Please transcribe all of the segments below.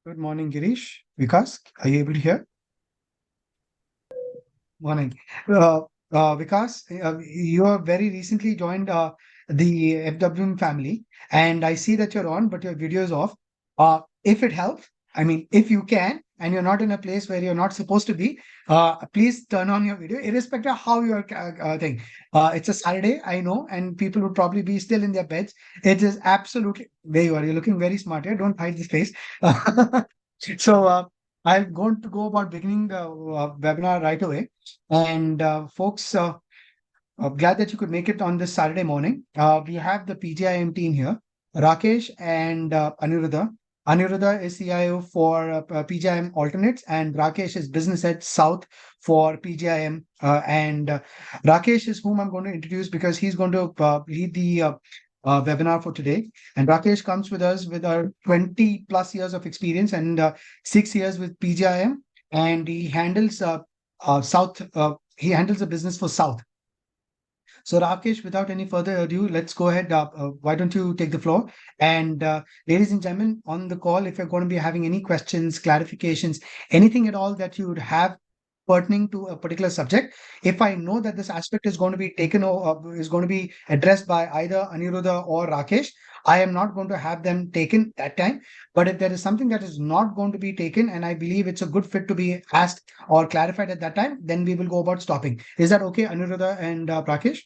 Good morning, Girish. Vikas, are you able to hear? Morning. Uh, Vikas, you have very recently joined the FWM family, and I see that you're on, but your video is off. If it helps, I mean, if you can, and you're not in a place where you're not supposed to be, please turn on your video, irrespective of how you're thing. It's a Saturday, I know, and people would probably be still in their beds. It is absolutely, there you are. You're looking very smart here. Don't hide this face. So, I'm going to go about beginning the webinar right away. And folks, glad that you could make it on this Saturday morning. We have the PGIM team here, Rakesh and Aniruddha. Aniruddha is CIO for PGIM Alternates, and Rakesh is Business Head South for PGIM. And Rakesh is whom I'm going to introduce because he's going to lead the webinar for today. And Rakesh comes with us with 20 plus years of experience and 6 years with PGIM, and he handles South. He handles the business for South. So Rakesh, without any further ado, let's go ahead. Why don't you take the floor? And ladies and gentlemen, on the call, if you're going to be having any questions, clarifications, anything at all that you would have pertaining to a particular subject, if I know that this aspect is going to be taken or is going to be addressed by either Aniruddha or Rakesh, I am not going to have them taken that time. But if there is something that is not going to be taken, and I believe it's a good fit to be asked or clarified at that time, then we will go about stopping. Is that okay, Aniruddha and Rakesh?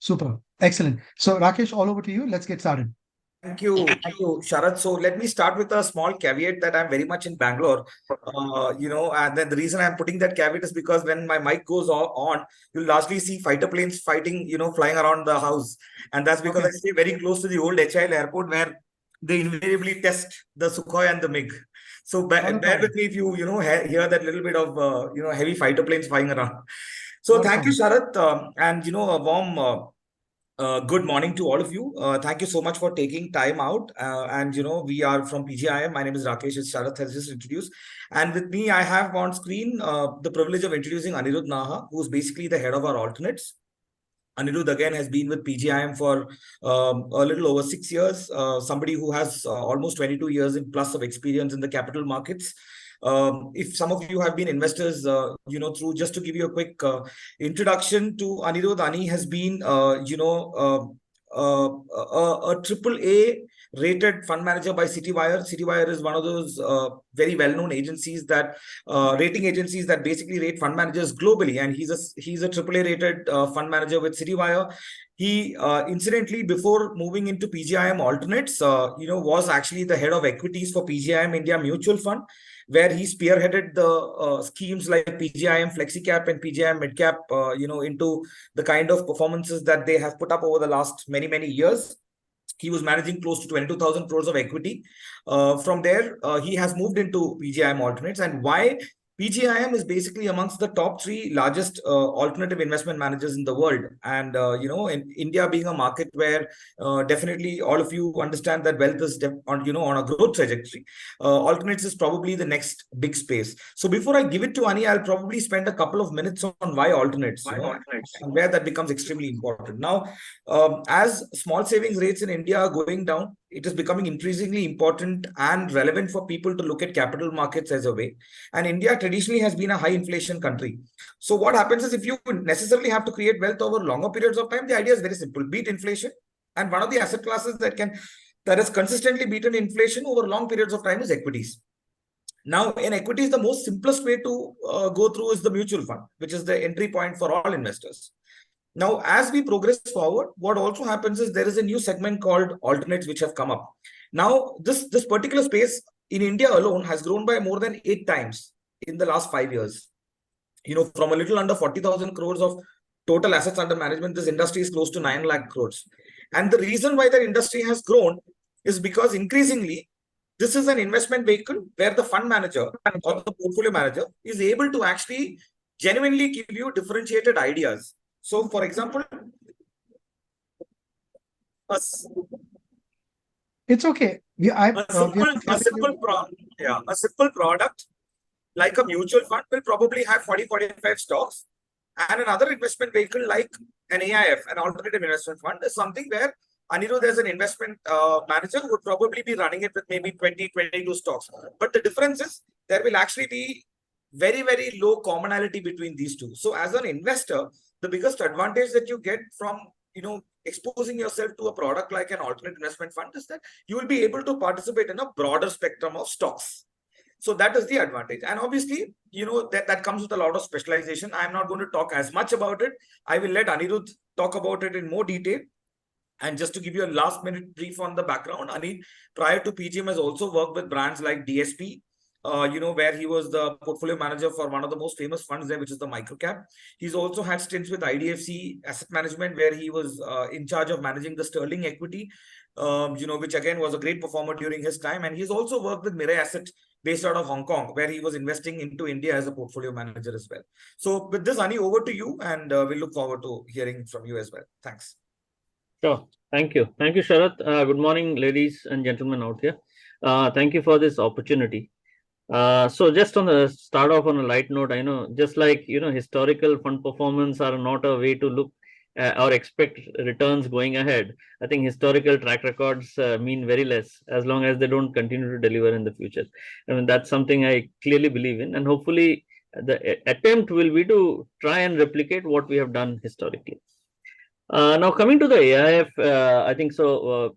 Super. Excellent. So, Rakesh, all over to you. Let's get started. Thank you, Sharath. So let me start with a small caveat that I'm very much in Bangalore. And then the reason I'm putting that caveat is because when my mic goes on, you'll largely see fighter planes fighting, flying around the house. And that's because I stay very close to the old HIL airport where they invariably test the Sukhoi and the MiG. So bear with me if you, hear that little bit of, heavy fighter planes flying around. So thank you, Sharath. And, a warm good morning to all of you. Thank you so much for taking time out. We are from PGIM. My name is Rakesh, as Sharath has just introduced. And with me, I have on screen the privilege of introducing Aniruddha Naha, who's basically the head of our alternates. Aniruddha again has been with PGIM for a little over 6 years, somebody who has almost 22 years in plus of experience in the capital markets. If some of you have been investors, through just to give you a quick introduction to Aniruddha, Ani has been, a triple A rated fund manager by Citywire. Citywire is one of those very well-known agencies that rating agencies that basically rate fund managers globally. And he's a AAA rated fund manager with Citywire. He incidentally, before moving into PGIM Alternates, was actually the head of equities for PGIM India Mutual Fund, where he spearheaded the schemes like PGIM FlexiCap and PGIM Midcap, into the kind of performances that they have put up over the last many, many years. He was managing close to 22,000 crores of equity. From there, he has moved into PGIM Alternates. And why PGIM is basically amongst the top 3 largest alternative investment managers in the world. And, in India being a market where definitely all of you understand that wealth is on a growth trajectory, alternates is probably the next big space. So before I give it to Ani, I'll probably spend a couple of minutes on why alternates, and where that becomes extremely important. Now, as small savings rates in India are going down, it is becoming increasingly important and relevant for people to look at capital markets as a way. And India traditionally has been a high inflation country. So what happens is, if you necessarily have to create wealth over longer periods of time, the idea is very simple: beat inflation. And one of the asset classes that has consistently beaten inflation over long periods of time is equities. Now, in equities, the most simplest way to go through is the mutual fund, which is the entry point for all investors. Now, as we progress forward, what also happens is there is a new segment called alternates which have come up. Now, this particular space in India alone has grown by more than 8 times in the last 5 years. From a little under 40,000 crores of total assets under management, this industry is close to 9 lakh crores. And the reason why the industry has grown is because increasingly, this is an investment vehicle where the fund manager or the portfolio manager is able to actually genuinely give you differentiated ideas. So, for example, it's okay. A simple product like a mutual fund will probably have 40-45 stocks, and another investment vehicle like an AIF, an alternative investment fund, is something where Aniruddha as an investment manager would probably be running it with maybe 20, 22 stocks. But the difference is there will actually be very, very low commonality between these two. So as an investor, the biggest advantage that you get from, exposing yourself to a product like an alternate investment fund is that you will be able to participate in a broader spectrum of stocks. So that is the advantage. And obviously, that comes with a lot of specialization. I'm not going to talk as much about it. I will let Aniruddha talk about it in more detail. And just to give you a last minute brief on the background, Ani, prior to PGIM has also worked with brands like DSP, where he was the portfolio manager for one of the most famous funds there, which is the microcap. He's also had stints with IDFC Asset Management, where he was in charge of managing the sterling equity, which again was a great performer during his time. And he's also worked with Mirae Asset based out of Hong Kong, where he was investing into India as a portfolio manager as well. So with this, Ani, over to you, and we look forward to hearing from you as well. Thanks. Sure. Thank you. Thank you, Sharath. Good morning, ladies and gentlemen out here. Thank you for this opportunity. So just on the start off on a light note, I know just like, historical fund performance are not a way to look or expect returns going ahead. I think historical track records mean very less as long as they don't continue to deliver in the future. I mean, that's something I clearly believe in. And hopefully the attempt will be to try and replicate what we have done historically. Now coming to the AIF, I think so,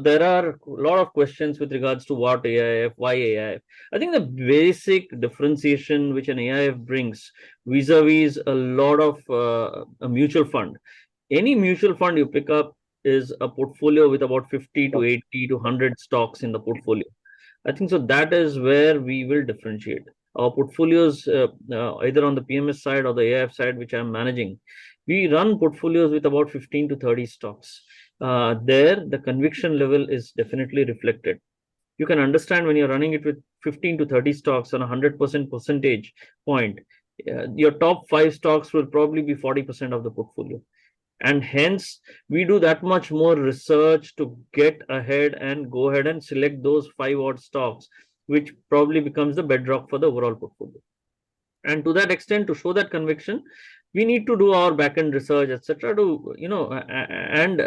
there are a lot of questions with regards to what AIF, why AIF. I think the basic differentiation which an AIF brings vis-a-vis a lot of a mutual fund. Any mutual fund you pick up is a portfolio with about 50 to 80 to 100 stocks in the portfolio. I think so that is where we will differentiate. Our portfolios, either on the PMS side or the AIF side, which I'm managing, we run portfolios with about 15 to 30 stocks. There, the conviction level is definitely reflected. You can understand when you're running it with 15 to 30 stocks on a 100% percentage point, your top 5 stocks will probably be 40% of the portfolio. And hence, we do that much more research to get ahead and go ahead and select those 5 odd stocks, which probably becomes the bedrock for the overall portfolio. And to that extent, to show that conviction, we need to do our back-end research, etc. to, and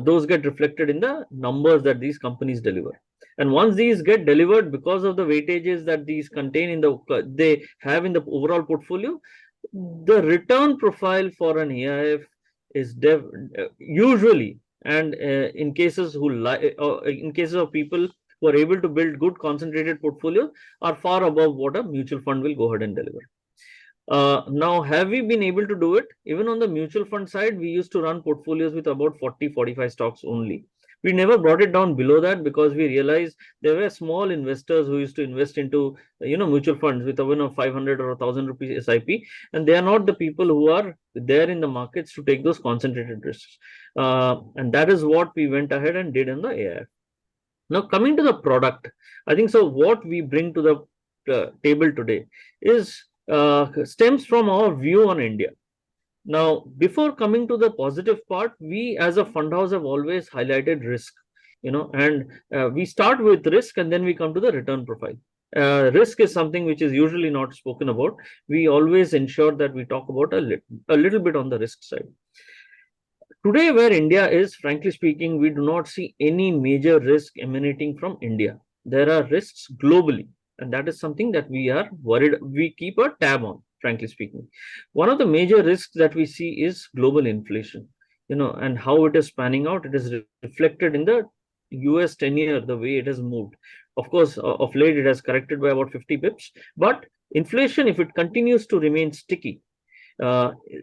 those get reflected in the numbers that these companies deliver. And once these get delivered, because of the weightages that these contain they have in the overall portfolho, the return profile for an AIF is usually, and in cases in cases of people who are able to build good concentrated portfolio, are far above what a mutual fund will go ahead and deliver. Now, have we been able to do it? Even on the mutual fund side, we used to run portfolios with about 40, 45 stocks only. We never brought it down below that because we realized there were small investors who used to invest into, mutual funds with a 500 or 1,000 rupees SIP, and they are not the people who are there in the markets to take those concentrated risks. And that is what we went ahead and did in the AIF. Now, coming to the product, I think so what we bring to the table today is stems from our view on India. Now, before coming to the positive part, we as a fund house have always highlighted risk, and we start with risk and then we come to the return profile. Risk is something which is usually not spoken about. We always ensure that we talk about a little bit on the risk side. Today, where India is, frankly speaking, we do not see any major risk emanating from India. There are risks globally, and that is something that we are worried. We keep a tab on, frankly speaking. One of the major risks that we see is global inflation, and how it is panning out. It is reflected in the US 10-year, the way it has moved. Of course, of late, it has corrected by about 50 pips, but inflation, if it continues to remain sticky,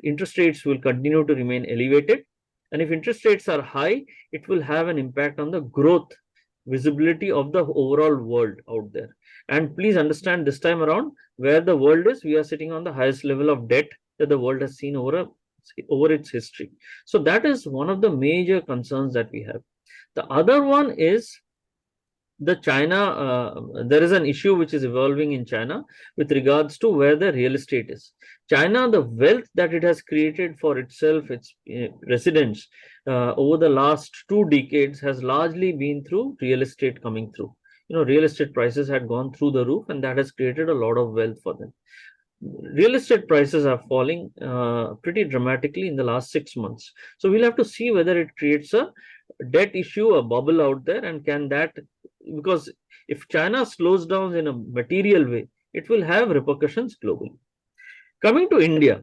interest rates will continue to remain elevated. And if interest rates are high, it will have an impact on the growth visibility of the overall world out there. And please understand, this time around, where the world is, we are sitting on the highest level of debt that the world has seen over its history. So that is one of the major concerns that we have. The other one is the China, there is an issue which is evolving in China with regards to where the real estate is. China, the wealth that it has created for itself, its residents, over the last 2 decades has largely been through real estate coming through. Real estate prices had gone through the roof, and that has created a lot of wealth for them. Real estate prices are falling pretty dramatically in the last 6 months. So we'll have to see whether it creates a debt issue a bubble out there, and can that, because if China slows down in a material way, it will have repercussions globally. Coming to India,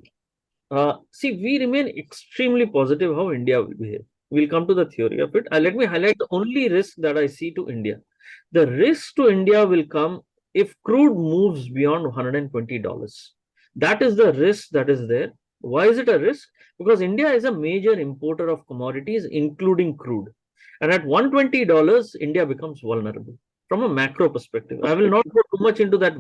see, we remain extremely positive how India will behave. We'll come to the theory of it. Let me highlight the only risk that I see to India. The risk to India will come if crude moves beyond $120. That is the risk that is there. Why is it a risk? Because India is a major importer of commodities, including crude. And at $120, India becomes vulnerable from a macro perspective. I will not go too much into that,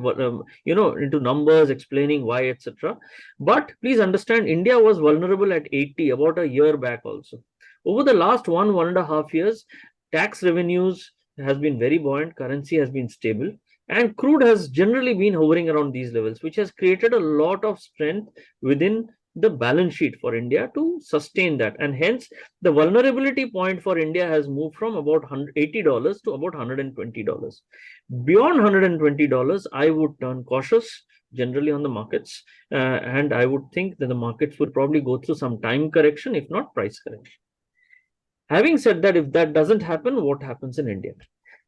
into numbers, explaining why, etc. But please understand, India was vulnerable at 80 about a year back also. Over the last 1.5 years, tax revenues has been very buoyant, currency has been stable, and crude has generally been hovering around these levels, which has created a lot of strength within the balance sheet for India to sustain that. And hence, the vulnerability point for India has moved from about $80 to about $120. Beyond $120, I would turn cautious generally on the markets, and I would think that the markets would probably go through some time correction, if not price correction. Having said that, if that doesn't happen, what happens in India?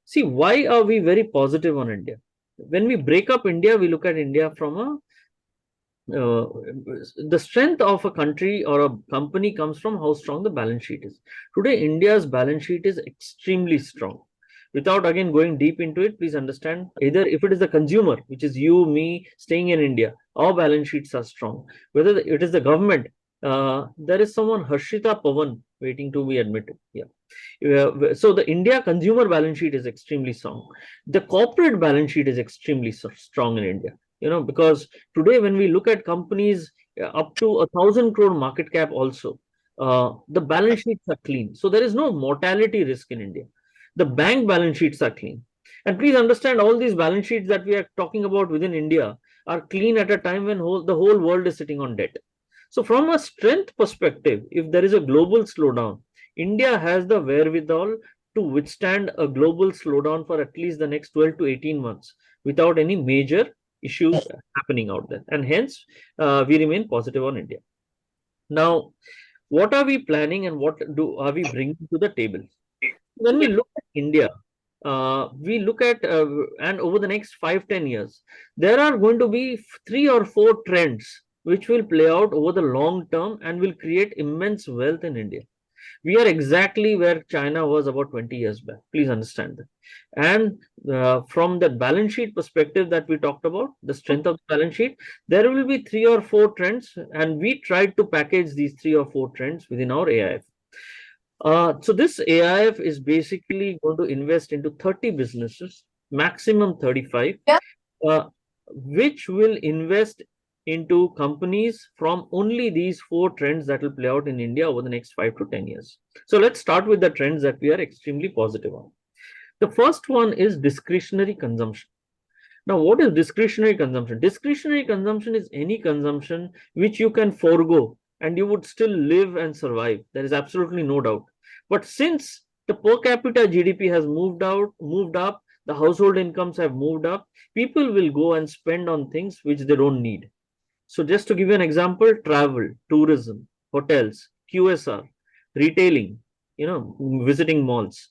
See, why are we very positive on India? When we break up India, we look at India from the strength of a country or a company comes from how strong the balance sheet is. Today, India's balance sheet is extremely strong. Without again going deep into it, please understand, either if it is the consumer, which is you, me, staying in India, our balance sheets are strong. Whether it is the government, there is someone, Harshita Pawan, waiting to be admitted. Yeah. So the India consumer balance sheet is extremely strong. The corporate balance sheet is extremely strong in India. Because today when we look at companies up to 1,000 crore market cap also, the balance sheets are clean. So there is no mortality risk in India. The bank balance sheets are clean. And please understand, all these balance sheets that we are talking about within India are clean at a time when the whole world is sitting on debt. So from a strength perspective, if there is a global slowdown, India has the wherewithal to withstand a global slowdown for at least the next 12 to 18 months without any major issues happening out there. And hence, we remain positive on India. Now, what are we planning and what are we bringing to the table? When we look at India, we look at, and over the next 5-10 years, there are going to be 3 or 4 trends which will play out over the long term and will create immense wealth in India. We are exactly where China was about 20 years back. Please understand that. And from the balance sheet perspective that we talked about, the strength of the balance sheet, there will be 3 or 4 trends, and we tried to package these 3 or 4 trends within our AIF. So this AIF is basically going to invest into 30 businesses, maximum 35, which will invest into companies from only these 4 trends that will play out in India over the next 5 to 10 years. So let's start with the trends that we are extremely positive on. The first one is discretionary consumption. Now, what is discretionary consumption? Discretionary consumption is any consumption which you can forego and you would still live and survive. There is absolutely no doubt. But since the per capita GDP has moved up, the household incomes have moved up, people will go and spend on things which they don't need. So just to give you an example, travel, tourism, hotels, QSR, retailing, visiting malls,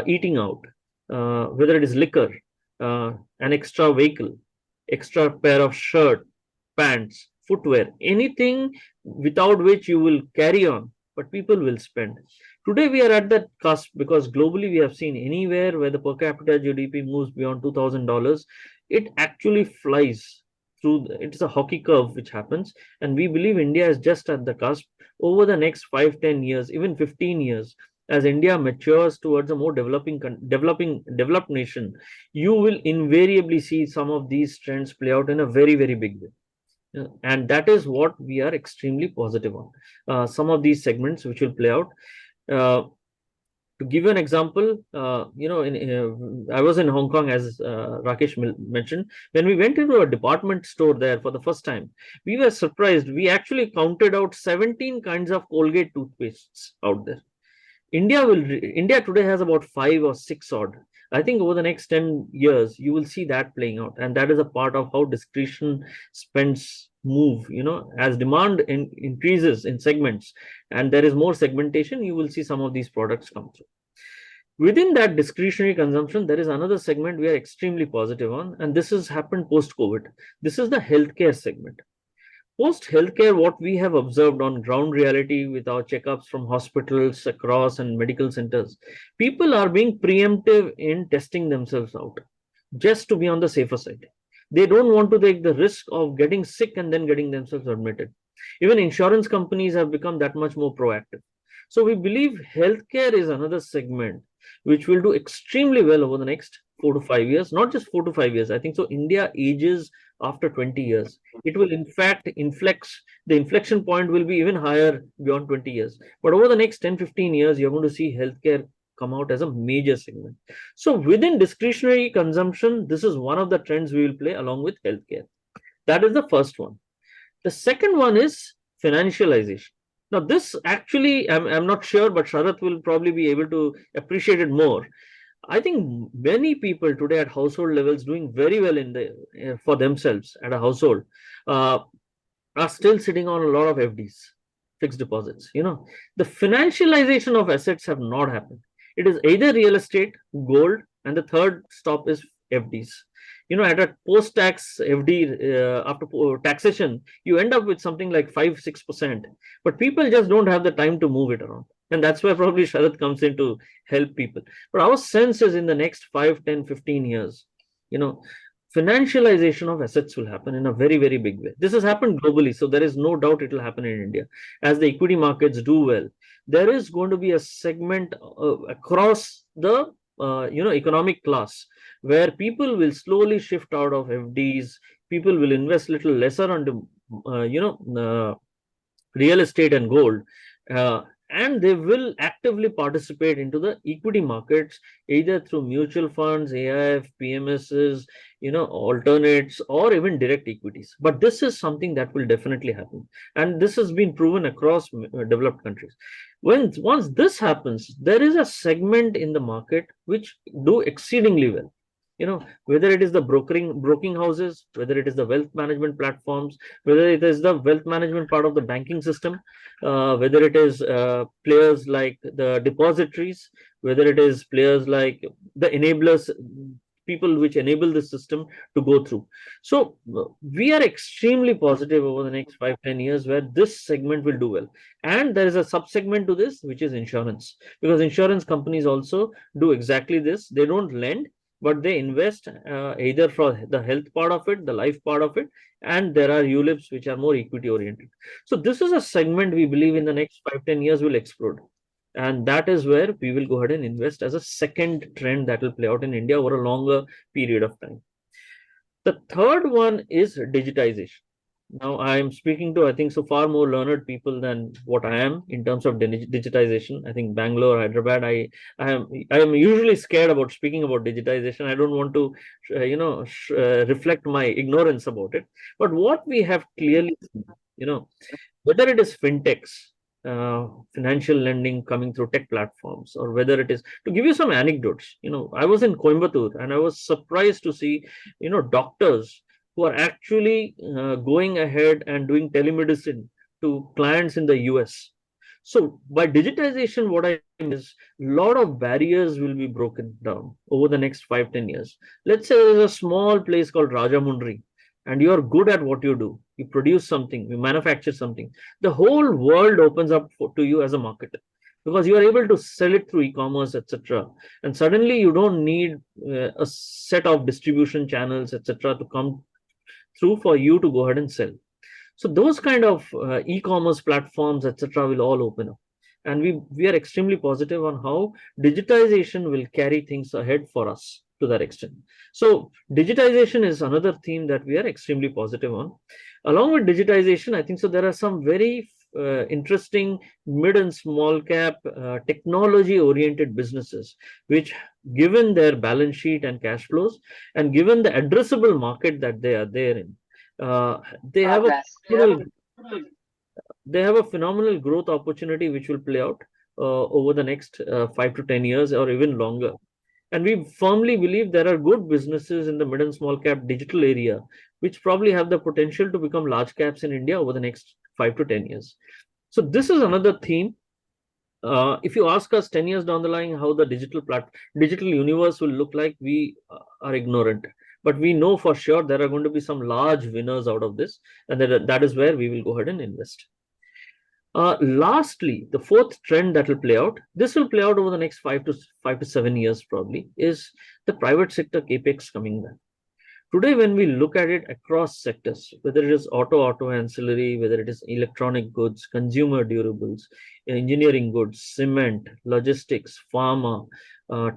eating out, whether it is liquor, an extra vehicle, extra pair of shirt, pants, footwear, anything without which you will carry on, but people will spend. Today we are at that cusp because globally we have seen anywhere where the per capita GDP moves beyond $2,000, it actually flies through. It's a hockey curve which happens, and we believe India is just at the cusp. Over the next 5-10 years, even 15 years, as India matures towards a more developed nation, you will invariably see some of these trends play out in a very, very big way. And that is what we are extremely positive on. Some of these segments which will play out. To give you an example, I was in Hong Kong, as Rakesh mentioned. When we went into a department store there for the first time, we were surprised. We actually counted out 17 kinds of Colgate toothpastes out there. India today has about 5 or 6 odd. I think over the next 10 years, you will see that playing out. And that is a part of how discretion spends move, as demand increases in segments and there is more segmentation, you will see some of these products come through. Within that discretionary consumption, there is another segment we are extremely positive on, and this has happened post-COVID. This is the healthcare segment. Post healthcare, what we have observed on ground reality with our checkups from hospitals across and medical centers, people are being preemptive in testing themselves out just to be on the safer side. They don't want to take the risk of getting sick and then getting themselves admitted. Even insurance companies have become that much more proactive. So we believe healthcare is another segment which will do extremely well over the next 4 to 5 years, not just 4 to 5 years. I think so. India ages after 20 years. It will, in fact, the inflection point will be even higher beyond 20 years. But over the next 10-15 years, you're going to see healthcare come out as a major segment. So within discretionary consumption, this is one of the trends we will play along with healthcare. That is the first one. The second one is financialization. Now, this actually, I'm not sure, but Sharath will probably be able to appreciate it more. I think many people today at household levels doing very well for themselves at a household are still sitting on a lot of FDs, fixed deposits. The financialization of assets have not happened. It is either real estate, gold, and the third stop is FDs. At a post-tax FD, after taxation, you end up with something like 5-6%. But people just don't have the time to move it around. And that's where probably Sharath comes in to help people. But our sense is in the next 5, 10, 15 years, financialization of assets will happen in a very, very big way. This has happened globally, so there is no doubt it will happen in India. As the equity markets do well, there is going to be a segment across the economic class where people will slowly shift out of FDs. People will invest little lesser onto real estate and gold, and they will actively participate into the equity markets either through mutual funds, AIF, PMSs, alternates, or even direct equities. But this is something that will definitely happen, and this has been proven across developed countries. Once this happens, there is a segment in the market which do exceedingly well. Whether it is the broking houses, whether it is the wealth management platforms, whether it is the wealth management part of the banking system, whether it is players like the depositories, whether it is players like the enablers, people which enable the system to go through. So we are extremely positive over the next 5-10 years where this segment will do well. And there is a sub-segment to this, which is insurance, because insurance companies also do exactly this. They don't lend, but they invest either for the health part of it, the life part of it, and there are ULIPs which are more equity oriented. So this is a segment we believe in the next 5-10 years will explode. And that is where we will go ahead and invest as a second trend that will play out in India over a longer period of time. The third one is digitization. Now I am speaking to, I think, so far more learned people than what I am in terms of digitization. I think Bangalore, Hyderabad, I am usually scared about speaking about digitization. I don't want to, reflect my ignorance about it. But what we have clearly seen, whether it is fintechs, financial lending coming through tech platforms, or whether it is, to give you some anecdotes, I was in Coimbatore and I was surprised to see, doctors who are actually going ahead and doing telemedicine to clients in the US. So by digitization, what I mean is a lot of barriers will be broken down over the next 5-10 years. Let's say there's a small place called Rajamundry, and you're good at what you do. You produce something, you manufacture something. The whole world opens up to you as a marketer, because you are able to sell it through e-commerce, etc. And suddenly you don't need a set of distribution channels, etc. to come through for you to go ahead and sell. So those kind of e-commerce platforms, etc. will all open up. And we are extremely positive on how digitization will carry things ahead for us to that extent. So digitization is another theme that we are extremely positive on. Along with digitization, I think so there are some very interesting mid and small cap technology oriented businesses, which, given their balance sheet and cash flows and given the addressable market that they are there in, they have a phenomenal growth opportunity which will play out. over the next 5 to 10 years or even longer. And we firmly believe there are good businesses in the mid and small cap digital area, which probably have the potential to become large caps in India over the next 5 to 10 years. So this is another theme. If you ask us 10 years down the line how the digital universe will look like, we are ignorant. But we know for sure there are going to be some large winners out of this, and that is where we will go ahead and invest. Lastly, the fourth trend that will play out, this will play out over the next 5 to 7 years probably, is the private sector capex coming back. Today, when we look at it across sectors, whether it is auto ancillary, whether it is electronic goods, consumer durables, engineering goods, cement, logistics, pharma,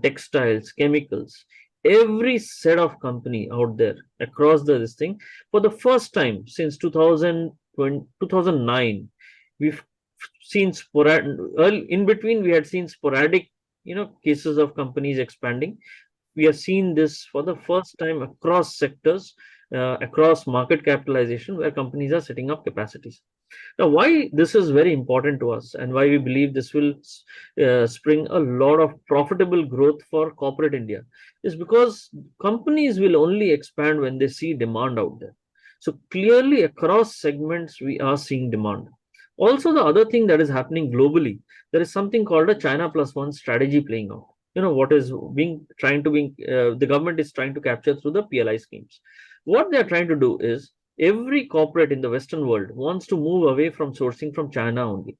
textiles, chemicals, every set of company out there across this thing, for the first time since 2009, we've seen in between we had seen sporadic cases of companies expanding. We have seen this for the first time across sectors, across market capitalization, where companies are setting up capacities. Now, why this is very important to us and why we believe this will spring a lot of profitable growth for corporate India is because companies will only expand when they see demand out there. So clearly across segments, we are seeing demand. Also, the other thing that is happening globally, there is something called a China Plus One strategy playing out. What is the government is trying to capture through the PLI schemes. What they're trying to do is every corporate in the Western world wants to move away from sourcing from China only.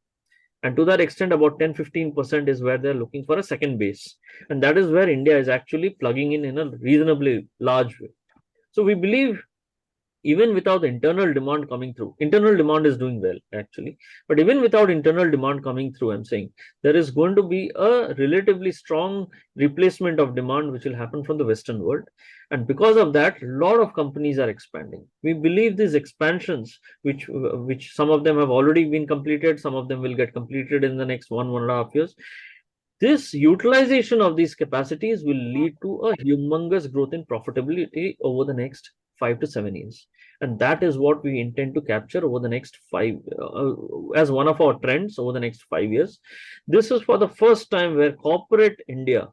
And to that extent, about 10-15% is where they're looking for a second base. And that is where India is actually plugging in a reasonably large way. So we believe even without internal demand coming through, internal demand is doing well actually, but even without internal demand coming through, I'm saying there is going to be a relatively strong replacement of demand which will happen from the Western world. And because of that, a lot of companies are expanding. We believe these expansions, which some of them have already been completed, some of them will get completed in the next 1.5 years. This utilization of these capacities will lead to a humongous growth in profitability over the next 5 to 7 years. And that is what we intend to capture over the next as one of our trends over the next 5 years. This is for the first time where corporate India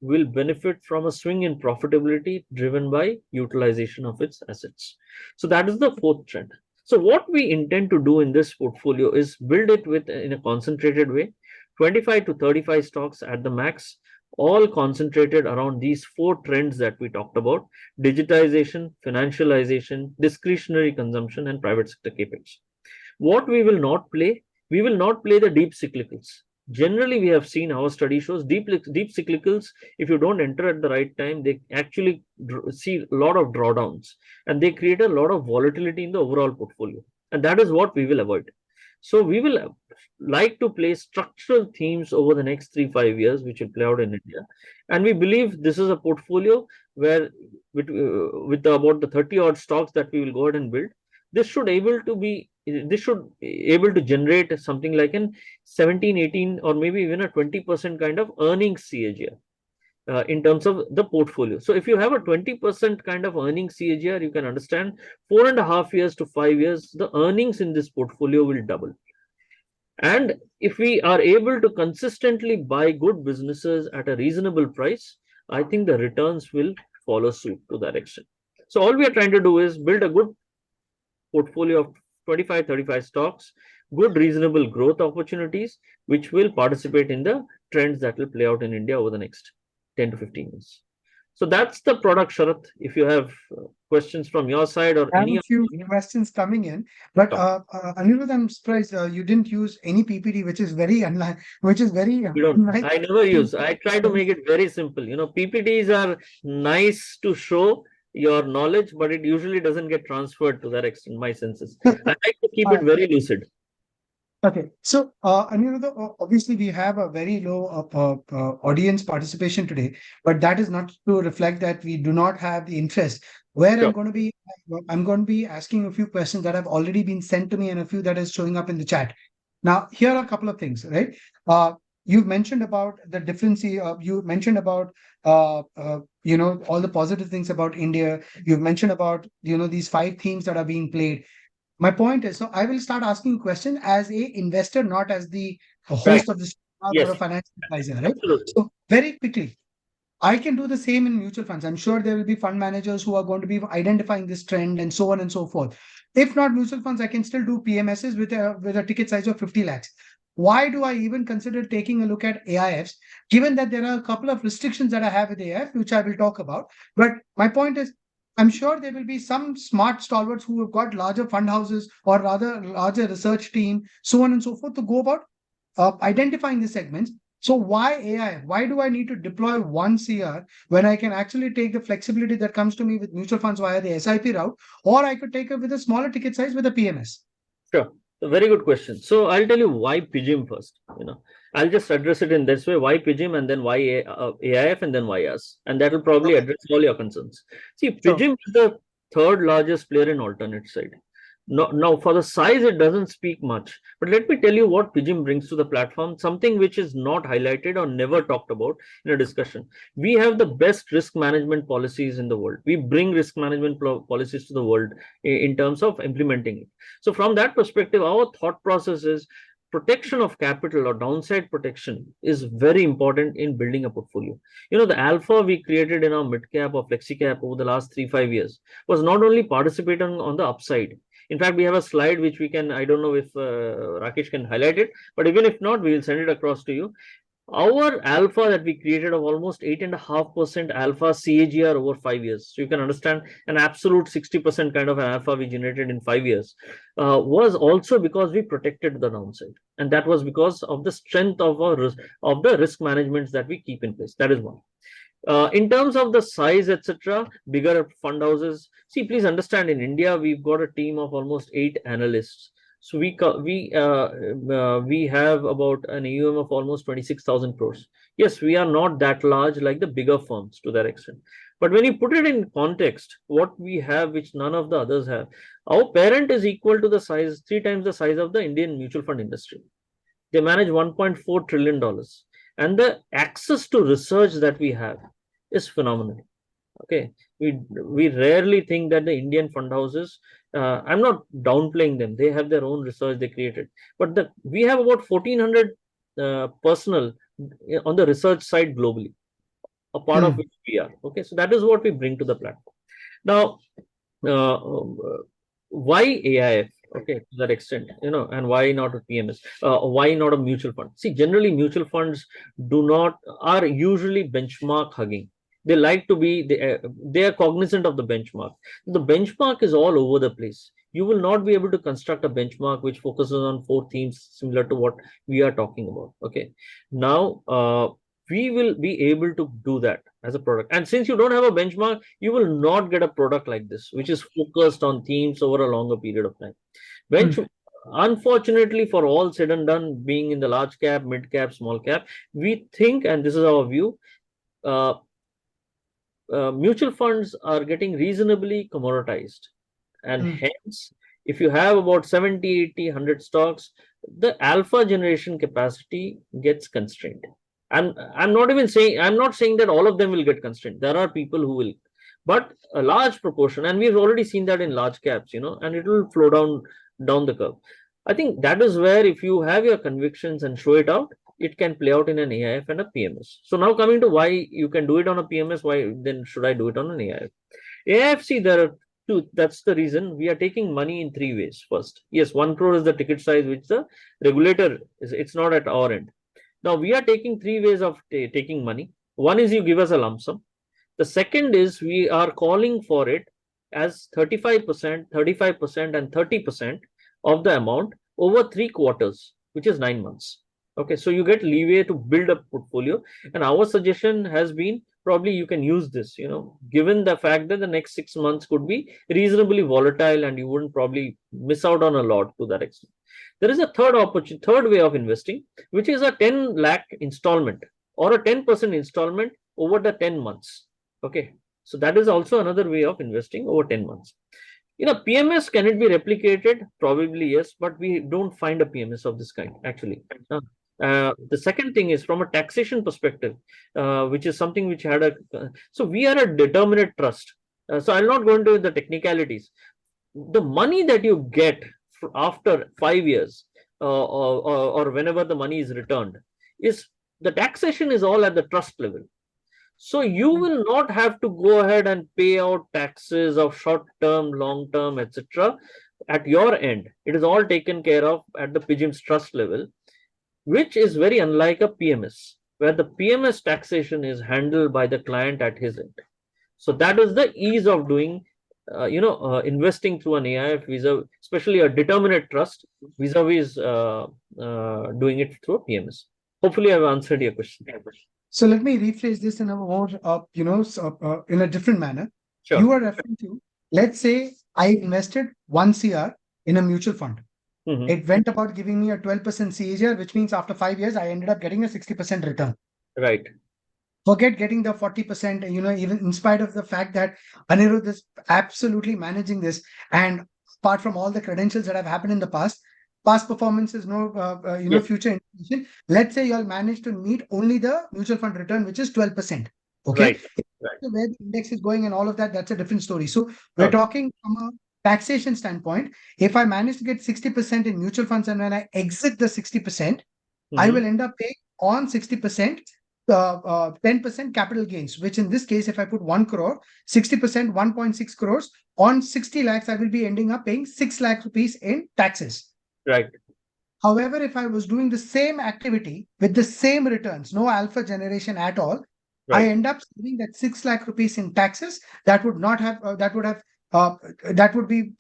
will benefit from a swing in profitability driven by utilization of its assets. So that is the fourth trend. So what we intend to do in this portfolio is build it in a concentrated way, 25 to 35 stocks at the max, all concentrated around these four trends that we talked about: digitization, financialization, discretionary consumption, and private sector capex. What we will not play the deep cyclicals. Generally, we have seen, our study shows, deep cyclicals, if you don't enter at the right time, they actually see a lot of drawdowns and they create a lot of volatility in the overall portfolio. And that is what we will avoid. So we will like to play structural themes over the next 3-5 years, which will play out in India. And we believe this is a portfolio where with about the 30 odd stocks that we will go ahead and build, this should able to generate something like an 17, 18, or maybe even a 20% kind of earnings CAGR. In terms of the portfolio. So if you have a 20% kind of earnings CAGR, you can understand 4.5 years to 5 years, the earnings in this portfolio will double. And if we are able to consistently buy good businesses at a reasonable price, I think the returns will follow suit to that extent. So all we are trying to do is build a good portfolio of 25-35 stocks, good reasonable growth opportunities, which will participate in the trends that will play out in India over the next 10 to 15 years. So that's the product, Sharath. If you have questions from your side or I have any a few questions coming in, but Aniruddha, I'm surprised you didn't use any PPT, which is very unlike, I never use. I try to make it very simple. PPTs are nice to show your knowledge, but it usually doesn't get transferred to that extent, my senses. I like to keep it very lucid. Okay, so Aniruddha, obviously we have a very low audience participation today, but that is not to reflect that we do not have the interest. Where Sure. I'm going to be asking a few questions that have already been sent to me and a few that is showing up in the chat. Now, here are a couple of things, right? You've mentioned about the difference. You mentioned about all the positive things about India. You've mentioned about these 5 themes that are being played. My point is, so I will start asking questions as a investor, not as the host of this Yes, or a financial advisor, right? absolutely. So very quickly, I can do the same in mutual funds. I'm sure there will be fund managers who are going to be identifying this trend and so on and so forth. If not mutual funds, I can still do PMSs with a ticket size of 50 lakhs. Why do I even consider taking a look at AIFs, given that there are a couple of restrictions that I have with AIF, which I will talk about. But my point is, I'm sure there will be some smart stalwarts who have got larger fund houses or rather larger research team, so on and so forth, to go about identifying the segments. So why AI? Why do I need to deploy once a year when I can actually take the flexibility that comes to me with mutual funds via the SIP route, or I could take it with a smaller ticket size with a PMS? Sure. A very good question. So I'll tell you why PGIM first. I'll just address it in this way: why PGIM, and then why AIF, and then why us, and that will probably Okay, address all your concerns. See, sure. PGIM is the third largest player in alternate side. Now, for the size, it doesn't speak much. But let me tell you what PGIM brings to the platform, something which is not highlighted or never talked about in a discussion. We have the best risk management policies in the world. We bring risk management policies to the world in terms of implementing it. So from that perspective, our thought process is protection of capital or downside protection is very important in building a portfolio. The alpha we created in our mid cap or flexi cap over the last 3-5 years was not only participating on the upside. In fact, we have a slide which we can, I don't know if Rakesh can highlight it, but even if not, we will send it across to you. Our alpha that we created of almost 8.5% alpha CAGR over 5 years. So you can understand an absolute 60% kind of an alpha we generated in 5 years was also because we protected the downside. And that was because of the strength of the risk management that we keep in place. That is one. In terms of the size, etc., bigger fund houses. See, please understand, in India, we've got a team of almost 8 analysts. So we have about an AUM of almost 26,000 crores. Yes, we are not that large like the bigger firms to that extent. But when you put it in context, what we have, which none of the others have, our parent is equal to the size, 3 times the size of the Indian mutual fund industry. They manage $1.4 trillion. And the access to research that we have is phenomenal. Okay, we rarely think that the Indian fund houses, I'm not downplaying them, they have their own research they created, but we have about 1,400 personnel on the research side globally, a part of Hmm. which we are. Okay, so that is what we bring to the platform. Now, uh, why AIF? Okay, to that extent, and why not a PMS? Why not a mutual fund? See, generally mutual funds are usually benchmark hugging. They like to be, they are cognizant of the benchmark. The benchmark is all over the place. You will not be able to construct a benchmark which focuses on 4 themes similar to what we are talking about. Okay, now we will be able to do that as a product. And since you don't have a benchmark, you will not get a product like this, which is focused on themes over a longer period of time. Hmm. Unfortunately, for all said and done, being in the large cap, mid cap, small cap, we think, and this is our view, uh, mutual funds are getting reasonably commoditized. And Hmm. hence, if you have about 70, 80, 100 stocks, the alpha generation capacity gets constrained. And I'm not saying that all of them will get constrained. There are people who will, but a large proportion, and we've already seen that in large caps, and it will flow down the curve. I think that is where, if you have your convictions and show it out, it can play out in an AIF and a PMS. So now coming to why you can do it on a PMS, why then should I do it on an AIF? AIF, there are two. That's the reason we are taking money in 3 ways. First, yes, 1 crore is the ticket size, which the regulator is. It's not at our end. Now we are taking 3 ways of taking money. One is you give us a lump sum. The second is we are calling for it as 35%, 35%, and 30% of the amount over 3 quarters, which is 9 months. Okay, so you get leeway to build a portfolio. And our suggestion has been, probably you can use this, given the fact that the next 6 months could be reasonably volatile and you wouldn't probably miss out on a lot to that extent. There is a third way of investing, which is a 10 lakh installment or a 10% installment over the 10 months. Okay, so that is also another way of investing over 10 months. PMS, can it be replicated? Probably yes, but we don't find a PMS of this kind, actually. The second thing is from a taxation perspective, which is something which had so we are a determinate trust. So I'll not go into the technicalities. The money that you get after 5 years, or whenever the money is returned, is the taxation is all at the trust level. So you will not have to go ahead and pay out taxes of short term, long term, etc. at your end. It is all taken care of at the PGIM's trust level, which is very unlike a PMS, where the PMS taxation is handled by the client at his end. So that is the ease of doing, investing through an AIF, especially a determinate trust, vis-a-vis doing it through a PMS. Hopefully, I've answered your question. So let me rephrase this in a more, in a different manner. Sure. You are referring to, let's say I invested 1 CR in a mutual fund. It went about giving me a 12% CAGR, which means after 5 years, I ended up getting a 60% return. Right. Forget getting the 40%, even in spite of the fact that Aniruddha is absolutely managing this. And apart from all the credentials that have happened in the past performance is no, Yes. future information. Let's say you all manage to meet only the mutual fund return, which is 12%. Okay. Right. Where the index is going and all of that, that's a different story. So we're Okay. talking from a taxation standpoint. If I manage to get 60% in mutual funds and when I exit the 60%, I will end up paying on 60%, 10% capital gains, which in this case, if I put 1 crore, 60%, 1.6 crores on 60 lakhs, I will be ending up paying 6 lakh rupees in taxes. Right. However, if I was doing the same activity with the same returns, no alpha generation at all, I end up saving that 6 lakh rupees in taxes that would not have, that would be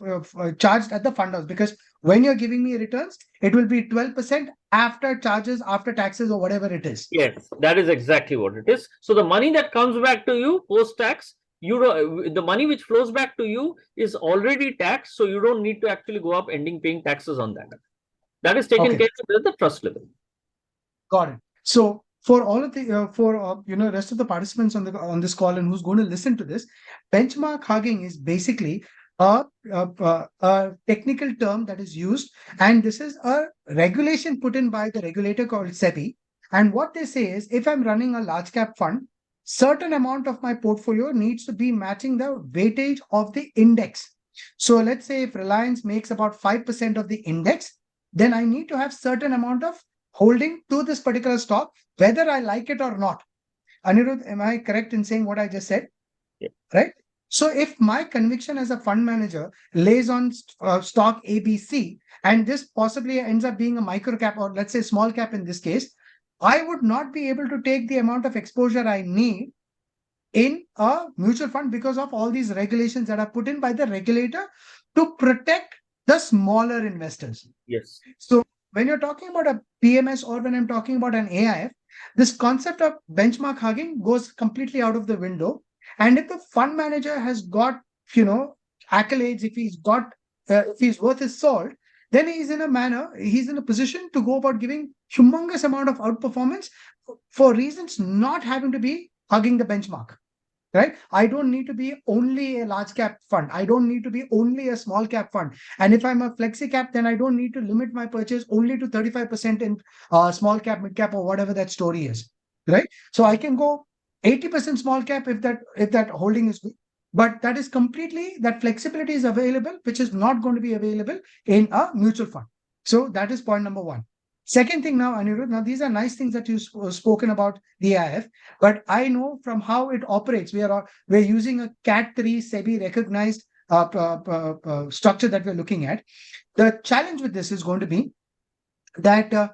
charged at the fund house, because when you're giving me returns, it will be 12% after charges, after taxes, or whatever it is. Yes, that is exactly what it is. So the money that comes back to you post-tax, the money which flows back to you is already taxed, so you don't need to actually go up ending paying taxes on that. That is taken care of at the trust level. Got it. So for all of the rest of the participants on this call and who's going to listen to this, benchmark hugging is basically a technical term that is used, and this is a regulation put in by the regulator called SEBI. And what they say is, if I'm running a large cap fund, certain amount of my portfolio needs to be matching the weightage of the index. So let's say if Reliance makes about 5% of the index, then I need to have certain amount of holding to this particular stock, whether I like it or not. Aniruddha, am I correct in saying what I just said? Yeah. Right? So if my conviction as a fund manager lays on stock ABC, and this possibly ends up being a micro cap or let's say small cap in this case, I would not be able to take the amount of exposure I need in a mutual fund because of all these regulations that are put in by the regulator to protect the smaller investors. Yes. So when you're talking about a PMS or when I'm talking about an AIF, this concept of benchmark hugging goes completely out of the window. And if the fund manager has got, accolades, if he's worth his salt, then he's in a position to go about giving humongous amount of outperformance for reasons not having to be hugging the benchmark. Right? I don't need to be only a large cap fund. I don't need to be only a small cap fund. And if I'm a flexi cap, then I don't need to limit my purchase only to 35% in small cap, mid cap, or whatever that story is. Right? So I can go 80% small cap if that holding is good. But that flexibility is available, which is not going to be available in a mutual fund. So that is point number one. Second thing now, Aniruddha, now these are nice things that you've spoken about the AIF, but I know from how it operates, we're using a Cat 3 SEBI recognized structure that we're looking at. The challenge with this is going to be that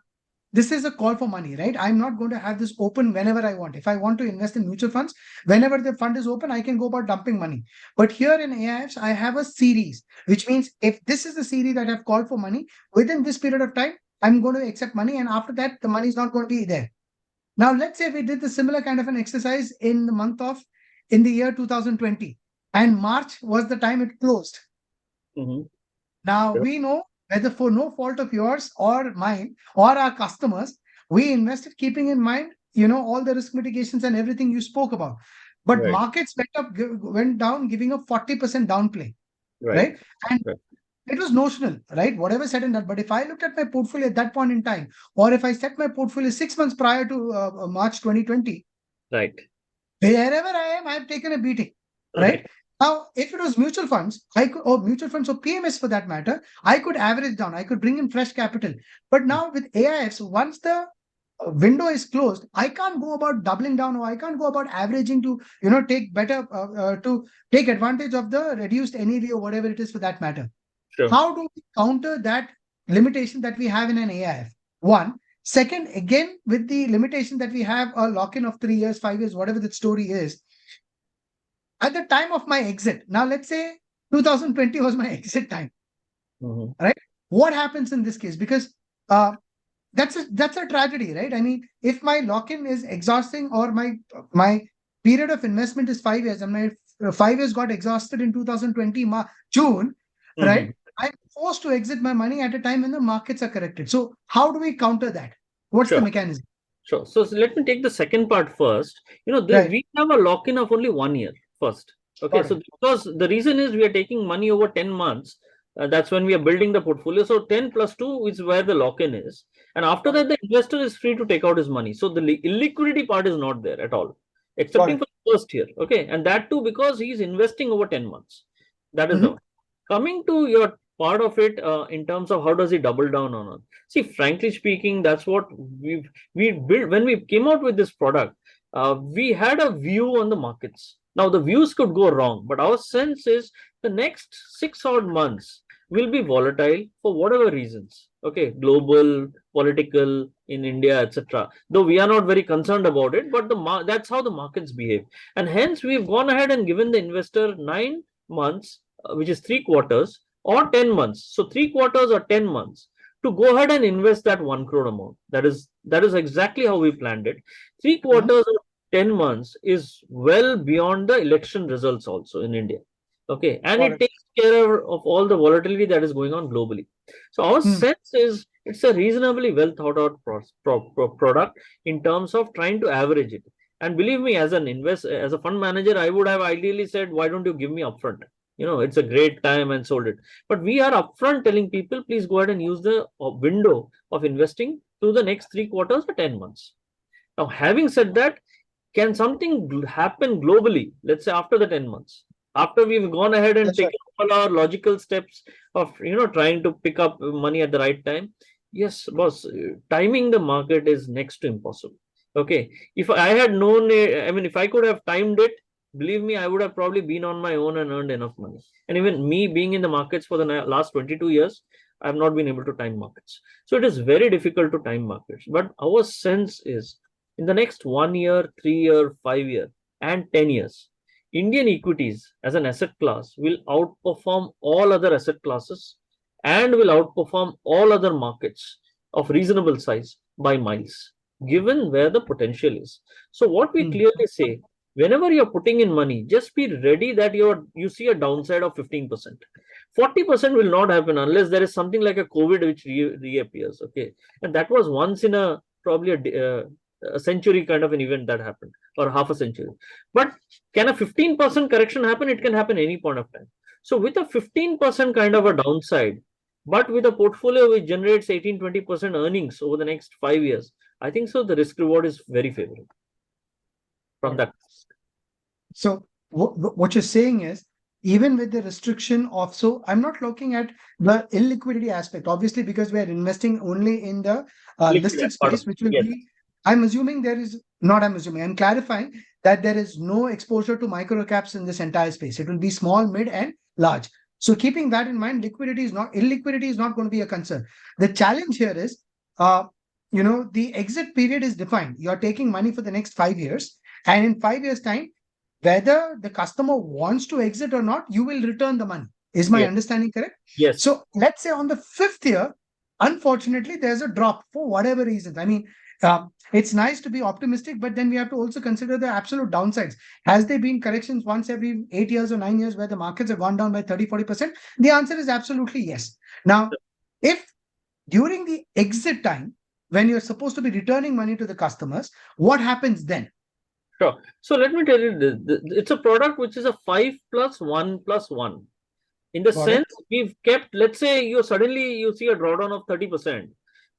this is a call for money, right? I'm not going to have this open whenever I want. If I want to invest in mutual funds, whenever the fund is open, I can go about dumping money. But here in AIFs, I have a series, which means if this is the series that I've called for money, within this period of time, I'm going to accept money, and after that, the money is not going to be there. Now, let's say we did the similar kind of an exercise in the year 2020, and March was the time it closed. Now, we know whether for no fault of yours or mine or our customers, we invested keeping in mind, all the risk mitigations and everything you spoke about. But markets went down, giving a 40% downplay, right? And it was notional, right? Whatever said and done. But if I looked at my portfolio at that point in time, or if I set my portfolio 6 months prior to March 2020, right, wherever I am, I've taken a beating, right? Now, if it was mutual funds, or PMS for that matter, I could average down. I could bring in fresh capital. But now with AIFs, once the window is closed, I can't go about doubling down, or I can't go about averaging to, take better, to take advantage of the reduced NAV or whatever it is for that matter. Sure. How do we counter that limitation that we have in an AIF? One. Second, again, with the limitation that we have a lock-in of 3 years, 5 years, whatever the story is, at the time of my exit, now let's say 2020 was my exit time, right? What happens in this case? Because that's a tragedy, right? I mean, if my lock-in is exhausting, or my period of investment is 5 years, and my 5 years got exhausted in 2020 June, right? I'm forced to exit my money at a time when the markets are corrected. So how do we counter that? What's the mechanism? Sure. So let me take the second part first. Right. We have a lock-in of only 1 year first. Okay. So because the reason is we are taking money over 10 months. That's when we are building the portfolio. So 10 plus 2 is where the lock-in is. And after that, the investor is free to take out his money. So the illiquidity part is not there at all, excepting for the first year. Okay. And that too, because he is investing over 10 months. That is the one. Coming to your part of it, in terms of how does he double down on it? See, frankly speaking, that's what we built when we came out with this product. We had a view on the markets. Now the views could go wrong, but our sense is the next 6 odd months will be volatile for whatever reasons. Okay, global, political, in India, etc. Though we are not very concerned about it, but that's how the markets behave, and hence we've gone ahead and given the investor 9 months, which is 3 quarters, or 10 months. So 3 quarters or 10 months to go ahead and invest that 1 crore amount. That is exactly how we planned it. 3 quarters or 10 months is well beyond the election results also in India. Okay, and it takes care of all the volatility that is going on globally. So our sense is it's a reasonably well thought out product in terms of trying to average it. And believe me, as a fund manager, I would have ideally said, why don't you give me upfront? It's a great time, and sold it. But we are upfront telling people, please go ahead and use the window of investing through the next 3 quarters or 10 months. Now, having said that, can something happen globally, let's say after the 10 months? After we've gone ahead and taken all our logical steps of, trying to pick up money at the right time. Yes, boss, timing the market is next to impossible. Okay. If I had known, if I could have timed it, believe me, I would have probably been on my own and earned enough money. And even me being in the markets for the last 22 years, I have not been able to time markets. So it is very difficult to time markets. But our sense is in the next 1 year, 3 year, 5 year, and 10 years, Indian equities as an asset class will outperform all other asset classes and will outperform all other markets of reasonable size by miles, given where the potential is. So what we clearly say, whenever you're putting in money, just be ready that you see a downside of 15%. 40% will not happen unless there is something like a COVID which reappears. Okay, and that was once in probably a century kind of an event that happened, or half a century. But can a 15% correction happen? It can happen any point of time. So with a 15% kind of a downside, but with a portfolio which generates 18-20% earnings over the next 5 years, I think so the risk reward is very favorable from that. So what you're saying is, even with the restriction of, so I'm not looking at the illiquidity aspect, obviously, because we are investing only in the listed space, which will be, I'm assuming I'm clarifying that there is no exposure to micro caps in this entire space. It will be small, mid, and large. So keeping that in mind, illiquidity is not going to be a concern. The challenge here is, the exit period is defined. You're taking money for the next 5 years, and in 5 years' time, whether the customer wants to exit or not, you will return the money. Is my understanding correct? Yes. So let's say on the 5th year, unfortunately, there's a drop for whatever reasons. I mean, it's nice to be optimistic, but then we have to also consider the absolute downsides. Has there been corrections once every 8 years or 9 years where the markets have gone down by 30-40%? The answer is absolutely yes. Now, if during the exit time, when you're supposed to be returning money to the customers, what happens then? Sure. So let me tell you, it's a product which is a 5+1+1. In the sense, we've kept, let's say you see a drawdown of 30%.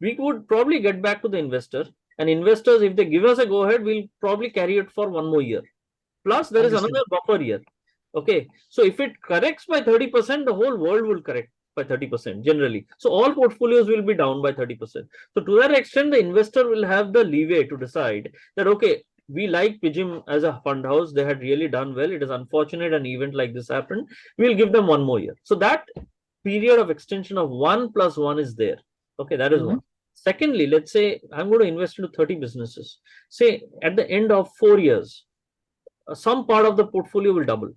We would probably get back to the investor, and investors, if they give us a go ahead, we'll probably carry it for 1 more year. Plus, there is another buffer year. Okay. So if it corrects by 30%, the whole world will correct by 30% generally. So all portfolios will be down by 30%. So to that extent, the investor will have the leeway to decide that, okay, we like PGIM as a fund house. They had really done well. It is unfortunate an event like this happened. We'll give them one more year. So that period of extension of 1+1 is there. Okay, that is one. Secondly, let's say I'm going to invest into 30 businesses. Say at the end of 4 years, some part of the portfolio will double.